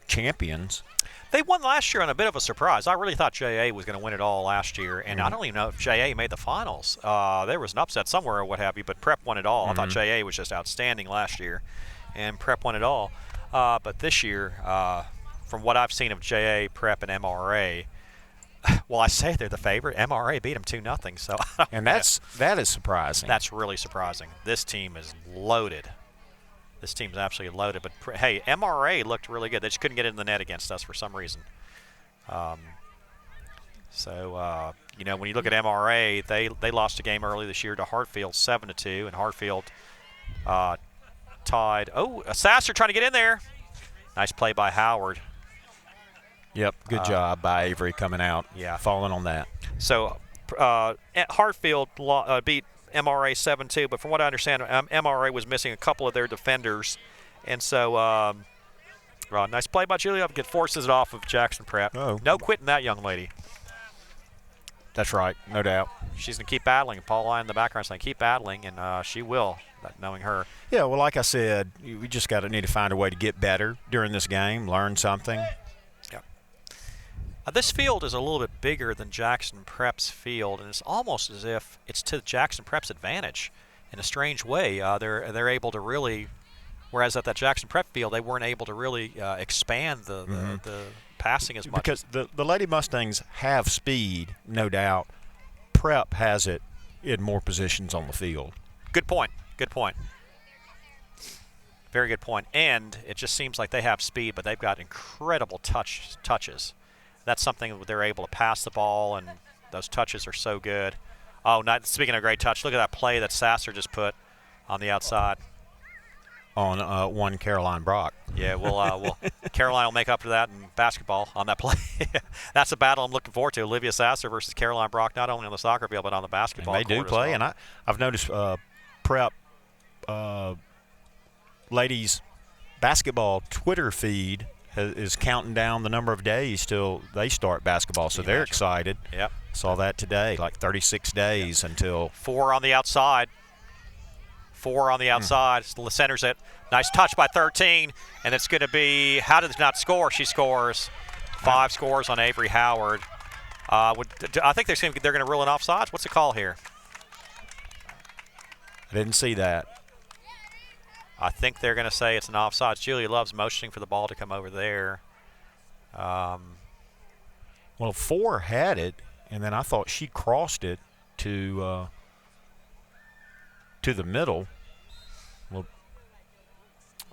champions. They won last year on a bit of a surprise. I really thought JA was going to win it all last year, and I don't even know if JA made the finals. There was an upset somewhere or what have you, but Prep won it all. I thought JA was just outstanding last year, and Prep won it all. But this year, from what I've seen of JA, Prep, and MRA, well, I say they're the favorite. MRA beat them 2-0. So, and that is surprising. That's really surprising. This team is loaded. This team's absolutely loaded. But, hey, MRA looked really good. They just couldn't get in the net against us for some reason. When you look at MRA, they lost a game early this year to Hartfield 7-2, and Hartfield tied. Oh, Sasser trying to get in there. Nice play by Howard. Yep, good job by Avery coming out. Yeah. Falling on that. So Hartfield beat MRA 7-2, but from what I understand, MRA was missing a couple of their defenders. And so nice play by Julia. Good forces it off of Jackson Prep. Oh. No quitting that young lady. That's right, no doubt. She's going to keep battling. Paul Lyon in the background saying keep battling, and she will, knowing her. Yeah, well, like I said, we just need to find a way to get better during this game, learn something. This field is a little bit bigger than Jackson Prep's field, and it's almost as if it's to Jackson Prep's advantage in a strange way. They're able to really, whereas at that Jackson Prep field, they weren't able to really expand the passing as much. Because the Lady Mustangs have speed, no doubt. Prep has it in more positions on the field. Good point. Very good point. And it just seems like they have speed, but they've got incredible touches. That's something that they're able to pass the ball, and those touches are so good. Oh, speaking of great touch, look at that play that Sasser just put on the outside. On one Caroline Brock. Yeah, Caroline will make up for that in basketball on that play. That's a battle I'm looking forward to. Olivia Sasser versus Caroline Brock, not only on the soccer field but on the basketball And they do court play, as well. and I've noticed prep ladies basketball Twitter feed is counting down the number of days till they start basketball, so they're excited. Yep. Saw that today, like 36 days until 4 on the outside. 4 on the outside. The center's it. Nice touch by 13, and it's going to be, how did it not score? She scores. 5 scores on Avery Howard. I think they're going to rule an offsides. What's the call here? I didn't see that. I think they're going to say it's an offsides. Julia Love's motioning for the ball to come over there. Well, 4 had it, and then I thought she crossed it to the middle. Well,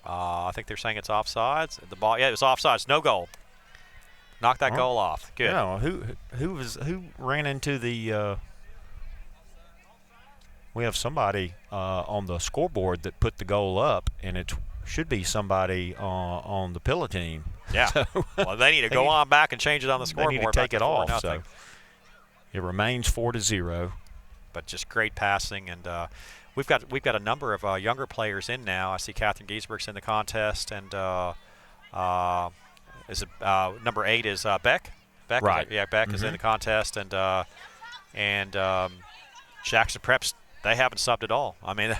I think they're saying it's offsides. The ball, it was offsides. No goal. Knock that goal off. Good. Yeah, who ran into the? We have somebody on the scoreboard that put the goal up, and it should be somebody on the Pilla team. Yeah. So, well, they need to go on back and change it on the scoreboard. They need to take back it to off. 4-0. So it remains 4-0. But just great passing, and we've got a number of younger players in now. I see Catherine Giesbrick's in the contest, and number 8 is Beck. Beck, right? Beck is in the contest, and Jackson Preps, they haven't subbed at all. I mean,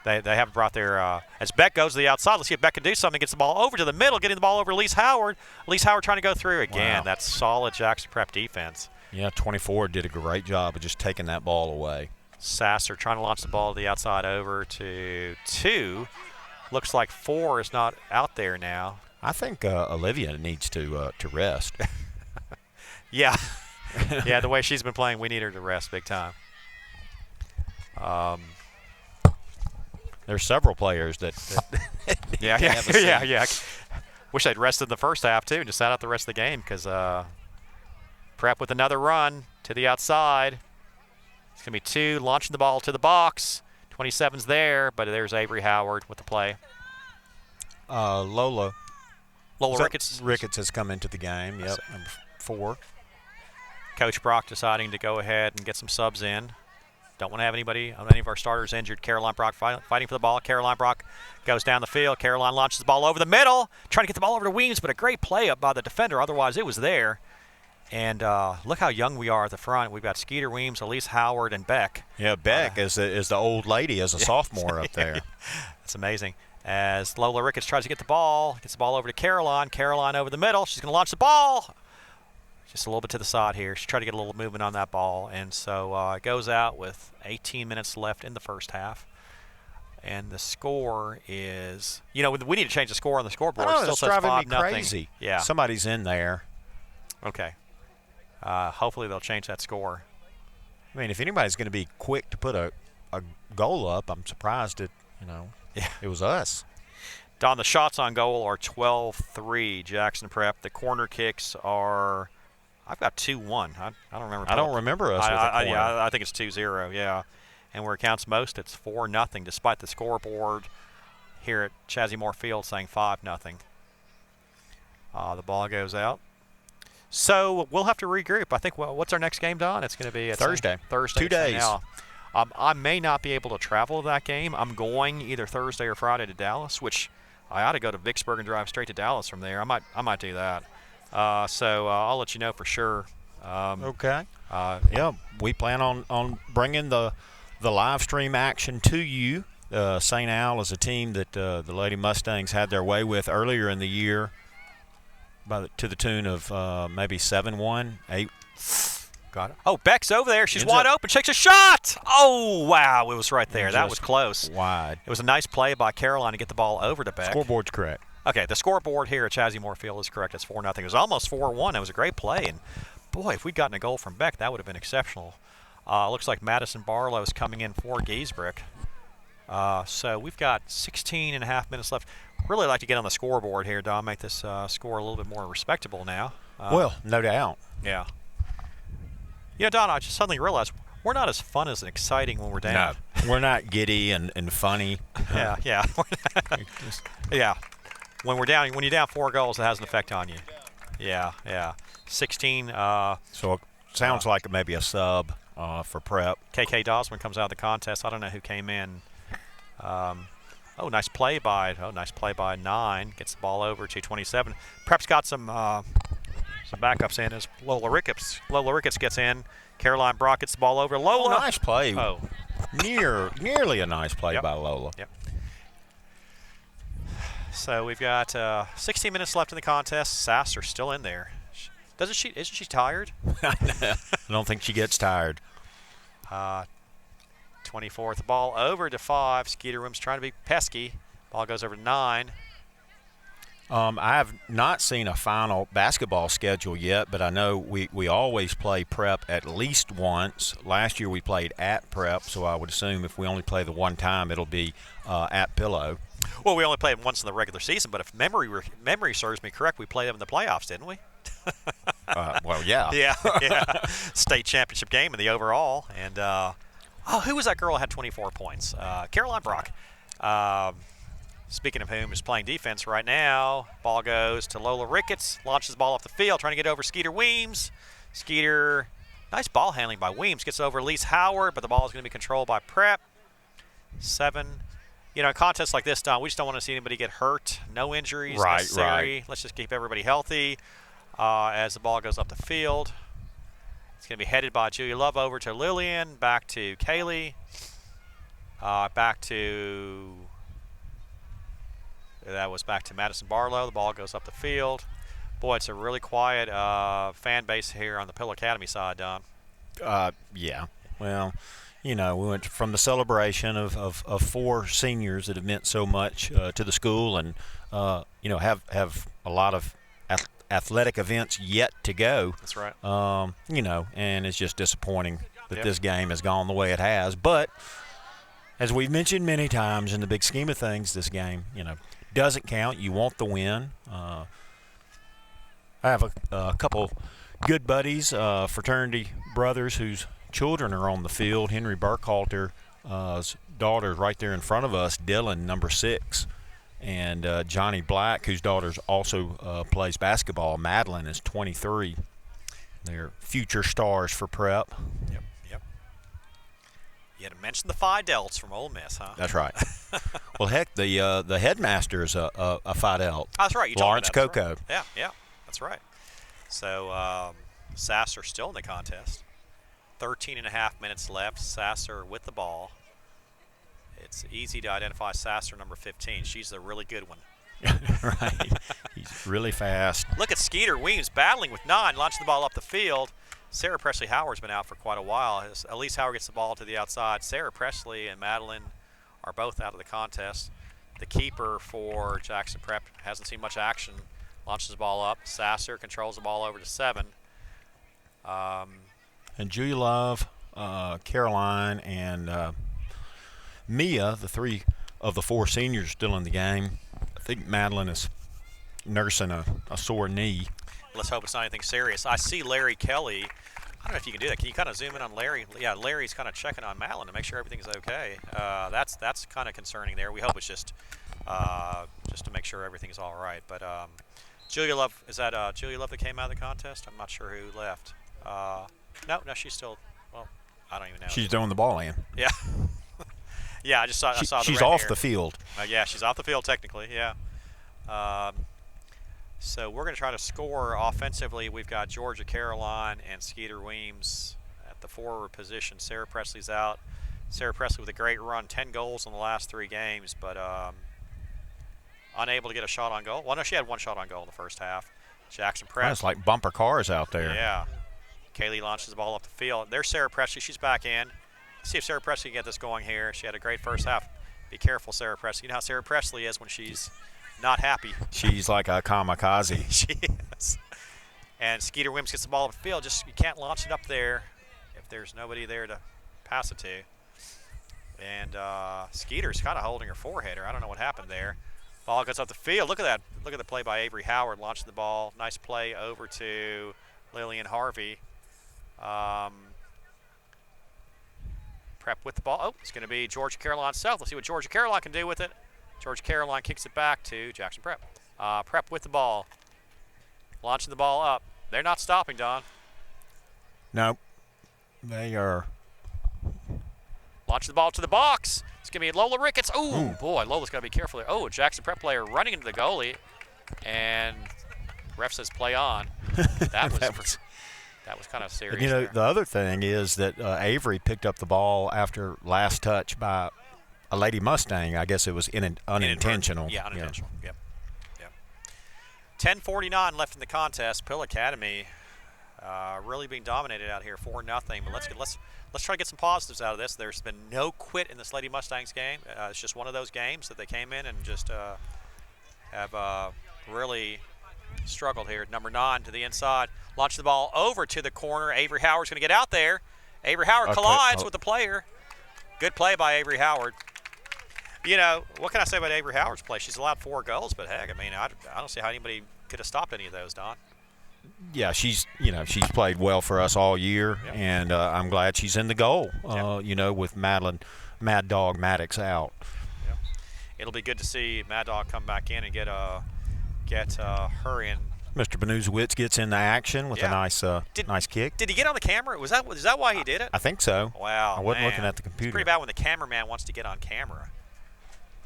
they haven't brought their as Beck goes to the outside. Let's see if Beck can do something. Gets the ball over to the middle, getting the ball over to Elise Howard. Elise Howard trying to go through again. Wow. That's solid Jackson Prep defense. Yeah, 24 did a great job of just taking that ball away. Sasser trying to launch the ball to the outside over to 2. Looks like 4 is not out there now. I think Olivia needs to rest. Yeah. Yeah, the way she's been playing, we need her to rest big time. There's several players that yeah. Wish they'd rested in the first half, too, and just sat out the rest of the game because Prep with another run to the outside. It's going to be 2, launching the ball to the box. 27's there, but there's Avery Howard with the play. Lola Ricketts has come into the game. Yep, number 4. Coach Brock deciding to go ahead and get some subs in. Don't want to have any of our starters injured. Caroline Brock fighting for the ball. Caroline Brock goes down the field. Caroline launches the ball over the middle, trying to get the ball over to Weems, but a great play up by the defender. Otherwise, it was there. And look how young we are at the front. We've got Skeeter Weems, Elise Howard, and Beck. Yeah, Beck is the old lady as a sophomore up there. That's amazing. As Lola Ricketts tries to get the ball, gets the ball over to Caroline. Caroline over the middle. She's going to launch the ball. Just a little bit to the side here. She tried to get a little movement on that ball. And so it goes out with 18 minutes left in the first half. And the score is, we need to change the score on the scoreboard. Oh, It still it's says driving 5-0. me crazy. Yeah. Somebody's in there. Okay. Hopefully they'll change that score. I mean, if anybody's going to be quick to put a goal up, I'm surprised it was us. Don, the shots on goal are 12-3, Jackson Prep. The corner kicks are, I've got 2-1. I don't remember. I don't remember us with a corner. Yeah, I think it's 2-0, yeah. And where it counts most, it's 4-0, despite the scoreboard here at Chazzy Moore Field saying 5-0. The ball goes out. So we'll have to regroup. I think, what's our next game, Don? It's going to be Thursday. Thursday. 2 days. Now, I may not be able to travel to that game. I'm going either Thursday or Friday to Dallas, which I ought to go to Vicksburg and drive straight to Dallas from there. I might do that. So I'll let you know for sure. Okay. Yeah, we plan on bringing the live stream action to you. St. Al is a team that the Lady Mustangs had their way with earlier in the year to the tune of maybe 7-1, 8. Got it. Oh, Beck's over there. She's wide open. Takes a shot. Oh, wow. It was right there. That was close. Wide. It was a nice play by Caroline to get the ball over to Beck. Scoreboard's correct. Okay, the scoreboard here at Chazzy Moore Field is correct. It's 4-0. It was almost 4-1. It was a great play. And, boy, if we'd gotten a goal from Beck, that would have been exceptional. Looks like Madison Barlow is coming in for Giesbrick. So we've got 16 and a half minutes left. Really like to get on the scoreboard here, Don, make this score a little bit more respectable now. Well, no doubt. Yeah. Don, I just suddenly realized we're not as fun as exciting when we're down. No, we're not giddy and funny. Yeah. Yeah. When you're down 4 goals, it has an effect on you. Yeah. 16. So it sounds like maybe a sub for prep. KK Dosman comes out of the contest. I don't know who came in. Nice play by 9. Gets the ball over to 27. Prep's got some backups in as Lola Ricketts gets in. Caroline Brock gets the ball over. Lola. Nice play. Oh. Nearly a nice play Yep. by Lola. Yep. So we've got 16 minutes left in the contest. Sasser's still in there. Isn't she tired? I don't think she gets tired. 24th ball over to 5. Skeeter Wims trying to be pesky. Ball goes over to 9. I have not seen a final basketball schedule yet, but I know we always play prep at least once. Last year we played at prep, so I would assume if we only play the one time, it'll be at Pillow. Well, we only played once in the regular season, but if memory serves me correct, we played them in the playoffs, didn't we? Well, yeah. Yeah. State championship game in the overall. And, who was that girl who had 24 points? Caroline Brock. Speaking of whom is playing defense right now, ball goes to Lola Ricketts, launches the ball off the field, trying to get over Skeeter Weems. Skeeter, nice ball handling by Weems, gets over Elise Howard, but the ball is going to be controlled by Prep. 7. In contests like this, Don, we just don't want to see anybody get hurt. No injuries necessary. Right. Let's just keep everybody healthy as the ball goes up the field. It's going to be headed by Julia Love over to Lillian, back to Kaylee, back to Madison Barlow. The ball goes up the field. Boy, it's a really quiet fan base here on the Pill Academy side, Don. Yeah. Well, we went from the celebration of 4 seniors that have meant so much to the school and, have a lot of athletic events yet to go. That's right. And it's just disappointing that this game has gone the way it has. But as we've mentioned many times, in the big scheme of things, this game, doesn't count. You want the win. I have a couple good buddies, fraternity brothers whose children are on the field. Henry Burkhalter's daughter is right there in front of us, Dylan, number 6. And Johnny Black, whose daughter also plays basketball. Madeline is 23. They're future stars for prep. Yep. You had to mention the Phi Delts from Ole Miss, huh? That's right. Well, heck, the headmaster is a Phi Delt. Oh, that's right. You Lawrence told me that. Coco. That's right. Yeah, that's right. So Sasser still in the contest. 13 and a half minutes left. Sasser with the ball. It's easy to identify Sasser, number 15. She's the really good one. Right. He's really fast. Look at Skeeter Weems battling with 9, launching the ball up the field. Sarah Presley Howard's been out for quite a while. Elise Howard gets the ball to the outside. Sarah Presley and Madeline are both out of the contest. The keeper for Jackson Prep hasn't seen much action. Launches the ball up. Sasser controls the ball over to 7. And Julia Love, Caroline, and Mia, the 3 of the 4 seniors still in the game. I think Madeline is nursing a sore knee. Let's hope it's not anything serious. I see Larry Kelly. I don't know if you can do that. Can you kind of zoom in on Larry? Yeah, Larry's kind of checking on Madeline to make sure everything's okay. That's kind of concerning there. We hope it's just to make sure everything's all right. But Julia Love, is that Julia Love that came out of the contest? I'm not sure who left. No, she's still. Well, I don't even know. She's throwing the ball in. Yeah. Yeah, I saw the she's red off hair. the field. Yeah, she's off the field technically. Yeah. So we're going to try to score offensively. We've got Georgia Caroline and Skeeter Weems at the forward position. Sarah Presley's out. Sarah Presley with a great run, 10 goals in the last 3 games, but unable to get a shot on goal. Well, no, she had 1 shot on goal in the first half. Jackson Prep. It's like bumper cars out there. Yeah. Kaylee launches the ball up the field. There's Sarah Presley. She's back in. Let's see if Sarah Presley can get this going here. She had a great first half. Be careful, Sarah Presley. You know how Sarah Presley is when she's not happy. She's like a kamikaze. She is. And Skeeter Wims gets the ball up the field. You can't launch it up there if there's nobody there to pass it to. And Skeeter's kind of holding her forehead. I don't know what happened there. Ball goes up the field. Look at that. Look at the play by Avery Howard launching the ball. Nice play over to Lillian Harvey. Prep with the ball. Oh, it's going to be Georgia Caroline South. Let's see what Georgia Caroline can do with it. Georgia Caroline kicks it back to Jackson Prep. Prep with the ball. Launching the ball up. They're not stopping, Don. No, they are. Launching the ball to the box. It's going to be Lola Ricketts. Oh, boy, Lola's got to be careful there. Oh, Jackson Prep player running into the goalie. And ref says play on. That was kind of serious. And, you know, there. the other thing is that Avery picked up the ball after last touch by a Lady Mustang. I guess it was unintentional. Yeah, unintentional. Yep. 10:49 left in the contest. Pill Academy really being dominated out here 4-0. But let's try to get some positives out of this. There's been no quit in this Lady Mustangs game. It's just one of those games that they came in and just have really struggled here. Number 9 to the inside. Launch the ball over to the corner. Avery Howard's going to get out there. Avery Howard collides with the player. Good play by Avery Howard. You know, what can I say about Avery Howard's play? She's allowed 4 goals, but heck, I mean, I don't see how anybody could have stopped any of those, Don. Yeah, she's played well for us all year, Yep. and I'm glad she's in the goal. Yep. You know, with Mad Dog Maddox out. Yep. It'll be good to see Mad Dog come back in and get her in. Mr. Benuzowitz gets into action with a nice kick. Did he get on the camera? Is that why he did it? I think so. Wow. I wasn't man. looking at the computer. It's pretty bad when the cameraman wants to get on camera.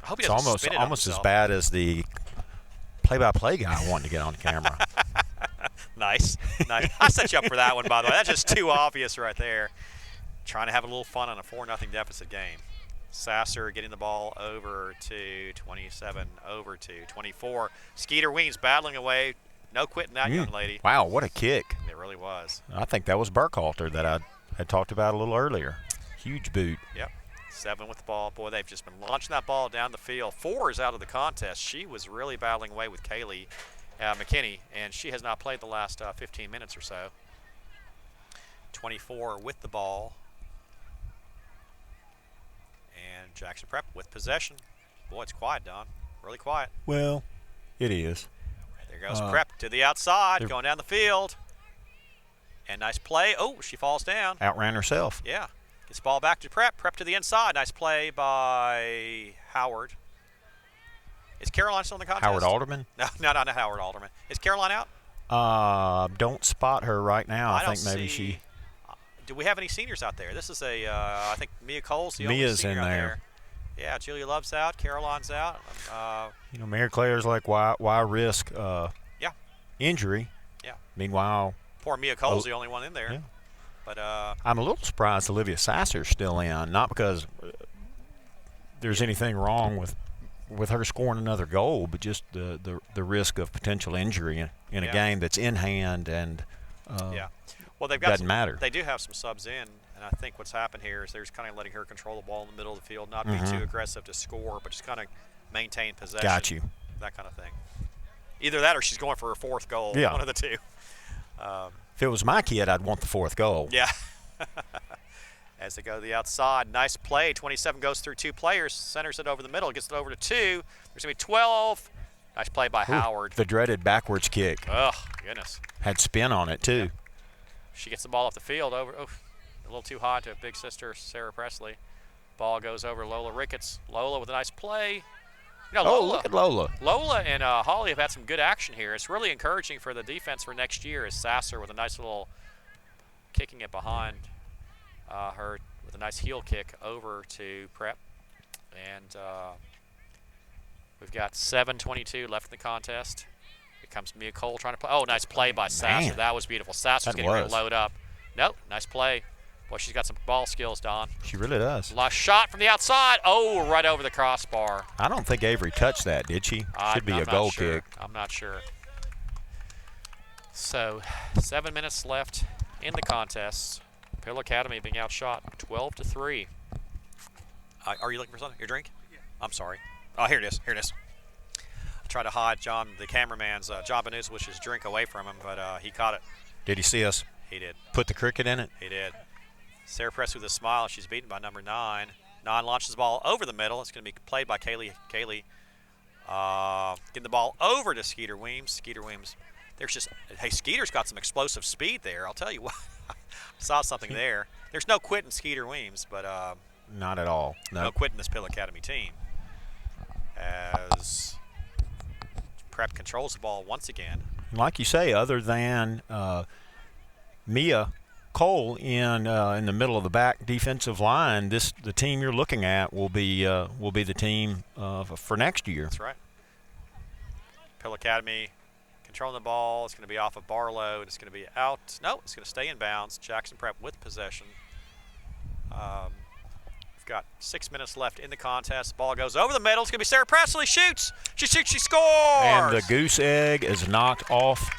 I hope he It's doesn't spin it on almost as himself. bad as the play-by-play guy wanting to get on camera. Nice. I set you up for that one, by the way. That's just too obvious right there. Trying to have a little fun on a 4-0 deficit game. Sasser getting the ball over to 27, over to 24. Skeeter Weems battling away. No quitting that young lady. Wow, what a kick. It really was. I think that was Burkhalter that I had talked about a little earlier. Huge boot. Yep. 7 with the ball. Boy, they've just been launching that ball down the field. 4 is out of the contest. She was really battling away with Kaylee McKinney, and she has not played the last 15 minutes or so. 24 with the ball. And Jackson Prep with possession. Boy, it's quiet, Don. Really quiet. Well, it is. There goes Prep to the outside, going down the field. And nice play. Oh, she falls down. Outran herself. Yeah. Gets the ball back to Prep. Prep to the inside. Nice play by Howard. Is Caroline still in the contest? Howard Alderman? No, not Howard Alderman. Is Caroline out? Don't spot her right now. I don't think maybe see, she. Do we have any seniors out there? This is I think Mia Cole's the only Mia's senior in out there. Yeah, Julia Love's out. Caroline's out. Mary Claire's like, why risk Yeah. injury? Yeah. Meanwhile, Poor Mia Cole's the only one in there. Yeah. But I'm a little surprised Olivia Sasser's still in. Not because there's anything wrong with her scoring another goal, but just the risk of potential injury in a game that's in hand and well, they've got doesn't matter. They do have some subs in, and I think what's happened here is they're just kind of letting her control the ball in the middle of the field, not be too aggressive to score, but just kind of maintain possession. Got you. That kind of thing. Either that or she's going for her 4th goal. Yeah. One of the two. If it was my kid, I'd want the 4th goal. Yeah. As they go to the outside, nice play. 27 goes through 2 players, centers it over the middle, gets it over to 2. There's going to be 12. Nice play by Howard. The dreaded backwards kick. Oh, goodness. Had spin on it, too. She gets the ball off the field over. Oh, a little too high to big sister Sarah Presley. Ball goes over Lola Ricketts. Lola with a nice play. Look at Lola. Lola and Holly have had some good action here. It's really encouraging for the defense for next year as Sasser with a nice little kicking it behind her with a nice heel kick over to Prep. And we've got 7:22 left in the contest. Here comes Mia Cole trying to play. Oh, nice play by Sasser. Man. That was beautiful. Sasser's getting ready to load up. Nope, nice play. Boy, she's got some ball skills, Don. She really does. Last shot from the outside. Oh, right over the crossbar. I don't think Avery touched that, did she? Should be a goal kick. I'm not sure. So, 7 minutes left in the contest. Pill Academy being outshot 12-3. Are you looking for something? Your drink? Yeah. I'm sorry. Oh, here it is. Here it is. I tried to hide John, the cameraman's, John Benuzwich's drink away from him, but he caught it. Did he see us He did. put the cricket in it? He did. Sarah Press with a smile. She's beaten by number 9. Non launches the ball over the middle. It's going to be played by Kaylee. Kaylee getting the ball over to Skeeter Weems. Skeeter Weems. Skeeter's got some explosive speed there. I'll tell you what. I saw something there. There's no quitting Skeeter Weems, but not at all. No quitting this Pill Academy team. As Prep controls the ball once again. Like you say, other than Mia Cole in the middle of the back defensive line, the team you're looking at will be the team for next year. That's right. Pill Academy controlling the ball. It's going to be off of Barlow, and it's going to be out. No, it's going to stay in bounds. Jackson Prep with possession. We've got 6 minutes left in the contest. Ball goes over the middle. It's going to be Sarah Presley. Shoots. She shoots. She scores. And the goose egg is knocked off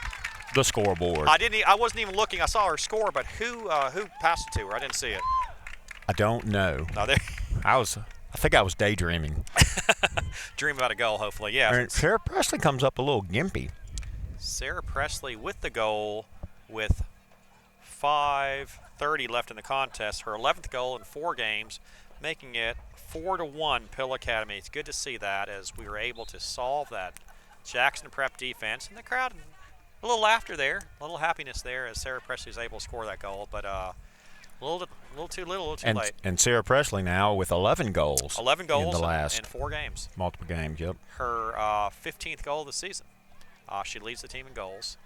the scoreboard. I wasn't even looking. I saw her score, but who passed it to her? I didn't see it. I don't know. No, I think I was daydreaming. Dream about a goal, hopefully. Yeah. Sarah Presley comes up a little gimpy. Sarah Presley with the goal with 5:30 left in the contest. Her 11th goal in 4 games, making it 4-1 Pill Academy. It's good to see that as we were able to solve that Jackson Prep defense. And the crowd, a little laughter there, a little happiness there as Sarah Presley was able to score that goal. But a little too little, a little too late. And Sarah Presley now with 11 goals. 11 goals in the last in 4 games. Multiple games, yep. Her 15th goal of the season. She leads the team in goals.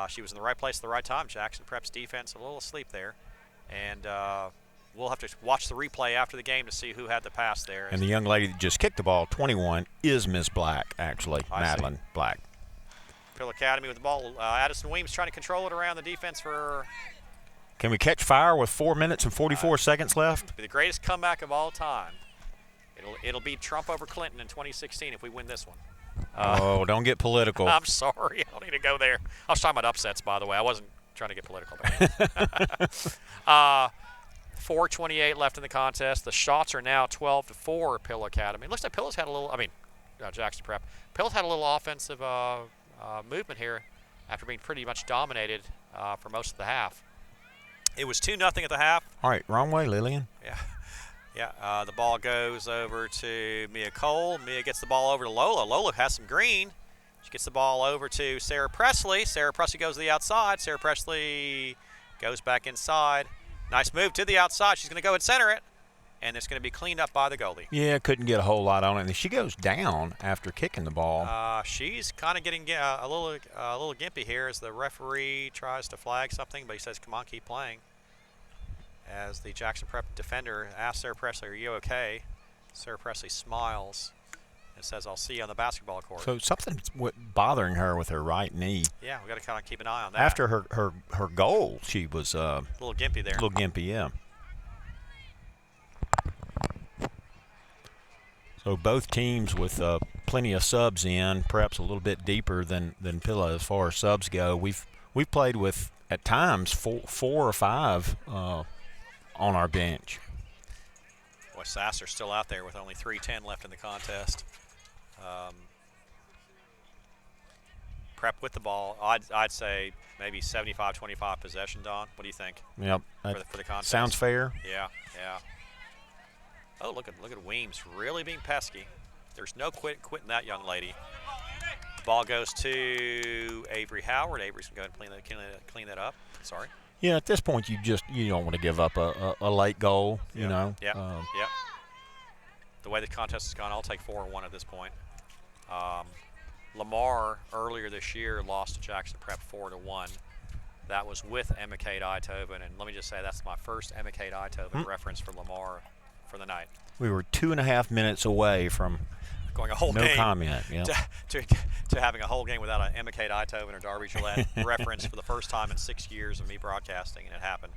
She was in the right place at the right time. Jackson Prep's defense a little asleep there. And we'll have to watch the replay after the game to see who had the pass there. And the young lady that just kicked the ball, 21, is Miss Black, actually, Madeline Black. Pill Academy with the ball. Addison Weems trying to control it around the defense for... Can we catch fire with 4 minutes and 44 seconds left? Be the greatest comeback of all time. It'll be Trump over Clinton in 2016 if we win this one. Don't get political. I'm sorry. I don't need to go there. I was talking about upsets, by the way. I wasn't trying to get political. 4:28 left in the contest. The shots are now 12-4 Pill Academy. It looks like Pill's had a little, Jackson Prep. Pill's had a little offensive movement here after being pretty much dominated for most of the half. It was 2-0 at the half. All right, wrong way, Lillian. Yeah. Yeah, the ball goes over to Mia Cole. Mia gets the ball over to Lola. Lola has some green. She gets the ball over to Sarah Presley. Sarah Presley goes to the outside. Sarah Presley goes back inside. Nice move to the outside. She's going to go and center it, and it's going to be cleaned up by the goalie. Yeah, couldn't get a whole lot on it. And she goes down after kicking the ball. She's kind of getting a little gimpy here as the referee tries to flag something, but he says, come on, keep playing. As the Jackson Prep defender asks Sarah Presley, are you okay? Sarah Presley smiles and says, I'll see you on the basketball court. So something's bothering her with her right knee. Yeah, we got to kind of keep an eye on that. After her goal, she was a little gimpy there. A little gimpy, yeah. So both teams with plenty of subs in, perhaps a little bit deeper than Pilla as far as subs go. We've played with at times four or five on our bench. Boy, Sasser's still out there with only 3:10 left in the contest. Prep with the ball. I'd say maybe 75-25 possession, Don. What do you think? Yep. For the contest. Sounds fair. Yeah. Oh, look at Weems really being pesky. There's no quitting that young lady. Ball goes to Avery Howard. Avery's going to go ahead and clean that up. Sorry. Yeah, at this point you don't want to give up a late goal, you know. Yeah. The way the contest has gone, I'll take 4-1 at this point. Lamar earlier this year lost to Jackson Prep 4-1. That was with Emma Kate Einthoven, and let me just say that's my first Emma Kate Einthoven reference for Lamar for the night. We were 2.5 minutes away from going a whole no game. No comment. Yeah. To having a whole game without an Emma Kate Einthoven or Darby Gillette reference for the first time in 6 years of me broadcasting, and it happened.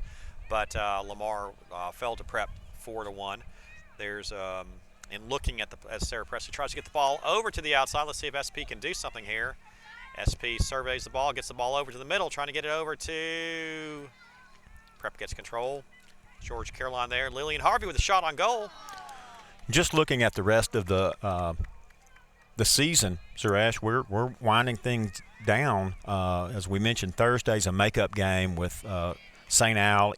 But Lamar fell to Prep 4-1. There's in looking at as Sarah Presley tries to get the ball over to the outside. Let's see if SP can do something here. SP surveys the ball, gets the ball over to the middle, trying to get it over to Prep. Gets control. George Caroline there. Lillian Harvey with a shot on goal. Just looking at the rest of the season, Sir Ash, we're winding things down. As we mentioned, Thursday's a makeup game with St. Al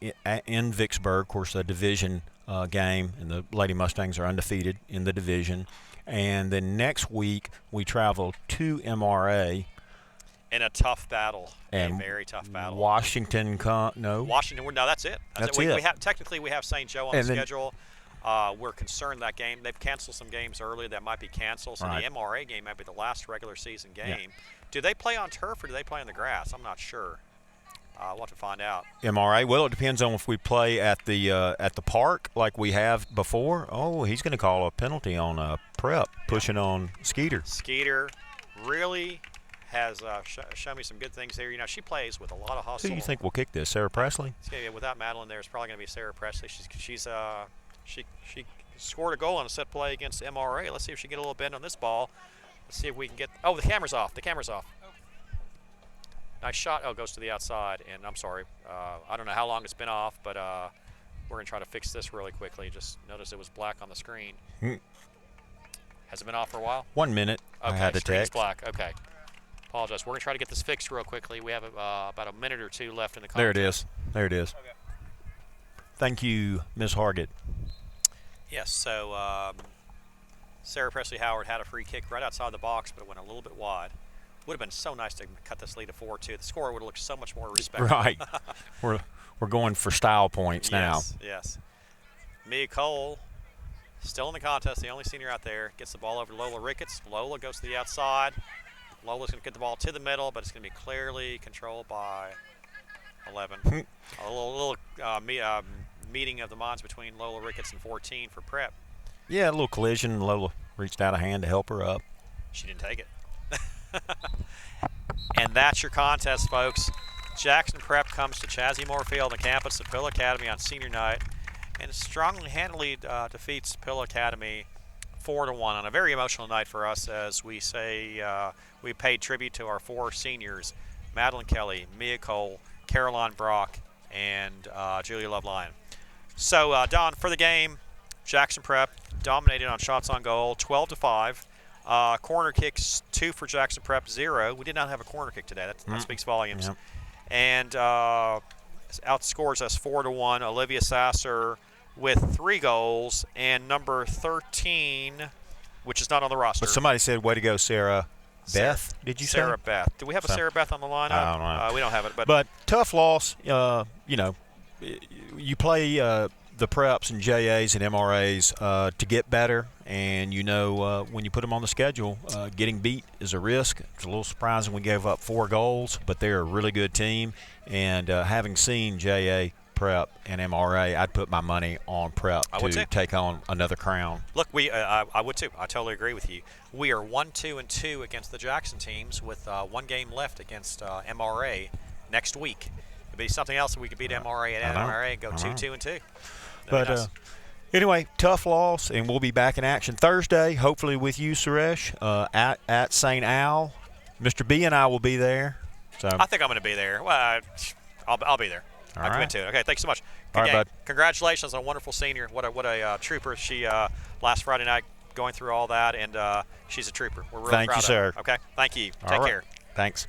in Vicksburg, of course, a Division game, and the Lady Mustangs are undefeated in the division. And then next week we travel to MRA. In a tough battle, And a very tough battle. Washington, no. Washington, no, that's it. That's We it. have technically we have St. Joe on And the then- schedule. We're concerned that game. They've canceled some games earlier that might be canceled, so Right. the MRA game might be the last regular season game. Do they play on turf or do they play on the grass? I'm not sure. We'll have to find out. MRA. Well, it depends on if we play at the park like we have before. Oh, he's going to call a penalty on Prep pushing on Skeeter. Skeeter really has shown me some good things here. You know, she plays with a lot of Who hustle. do you think will kick this? Sarah Presley? It's gonna be, without Madeline there, it's probably going to be Sarah Presley. She scored a goal on a set play against MRA. Let's see if she can get a little bend on this ball. Let's see if we can get. Oh, the camera's off. The camera's off. Nice shot. Oh, goes to the outside. And I'm sorry. I don't know how long it's been off, but we're going to try to fix this really quickly. Just notice it was black on the screen. Has it been off for a while? 1 minute. Okay, I had to screen's text. black. Okay. Apologize. We're going to try to get this fixed real quickly. We have about a minute or two left in the There contest. it is. Okay. Thank you, Ms. Hargett. Yes, so Sarah Presley Howard had a free kick right outside the box, but it went a little bit wide. Would have been so nice to cut this lead to 4-2. The score would have looked so much more respectable. Right. We're going for style points now. Yes, yes. Mia Cole, still in the contest, the only senior out there, gets the ball over to Lola Ricketts. Lola goes to the outside. Lola's going to get the ball to the middle, but it's going to be clearly controlled by 11. A little meeting of the minds between Lola Ricketts and 14 for Prep. Yeah, a little collision. Lola reached out a hand to help her up. She didn't take it. And that's your contest, folks. Jackson Prep comes to Chazzy Moore Field, the campus of Pill Academy on senior night, and strongly handily defeats Pill Academy 4-1 on a very emotional night for us, as we say we paid tribute to our 4 seniors: Madeline Kelly, Mia Cole, Caroline Brock, and Julia Lovelyon. So, Don, for the game, Jackson Prep dominated on shots on goal, 12-5. Corner kicks 2 for Jackson Prep, 0. We did not have a corner kick today. That speaks volumes. Yep. And outscores us 4-1. Olivia Sasser with 3 goals, and number 13, which is not on the roster. But somebody said, way to go, Sarah Beth, did you say? Sarah Beth. Do we have a Sarah Beth on the line? I don't know. We don't have it. But tough loss. You know, you play the preps and JAs and MRAs to get better, and you know when you put them on the schedule, getting beat is a risk. It's a little surprising we gave up 4 goals, but they're a really good team. And having seen JA, Prep, and MRA, I'd put my money on Prep to take on another crown. Look, I would too. I totally agree with you. We are 1-2-2 against the Jackson teams with 1 game left against MRA next week. It'd be something else if we could beat MRA and MRA and go 2-2-2. But anyway, tough loss, and we'll be back in action Thursday, hopefully with you, Suresh, at St. Al. Mr. B and I will be there. So I think I'm going to be there. Well, I'll be there. All I commit right. to it. Okay, thanks so much. Good All right, game. bud. Congratulations on a wonderful senior. What a trooper she last Friday night going through all that, and she's a trooper. We're really Thank proud you, of sir. her. Okay, thank you. All Take right. care. Thanks.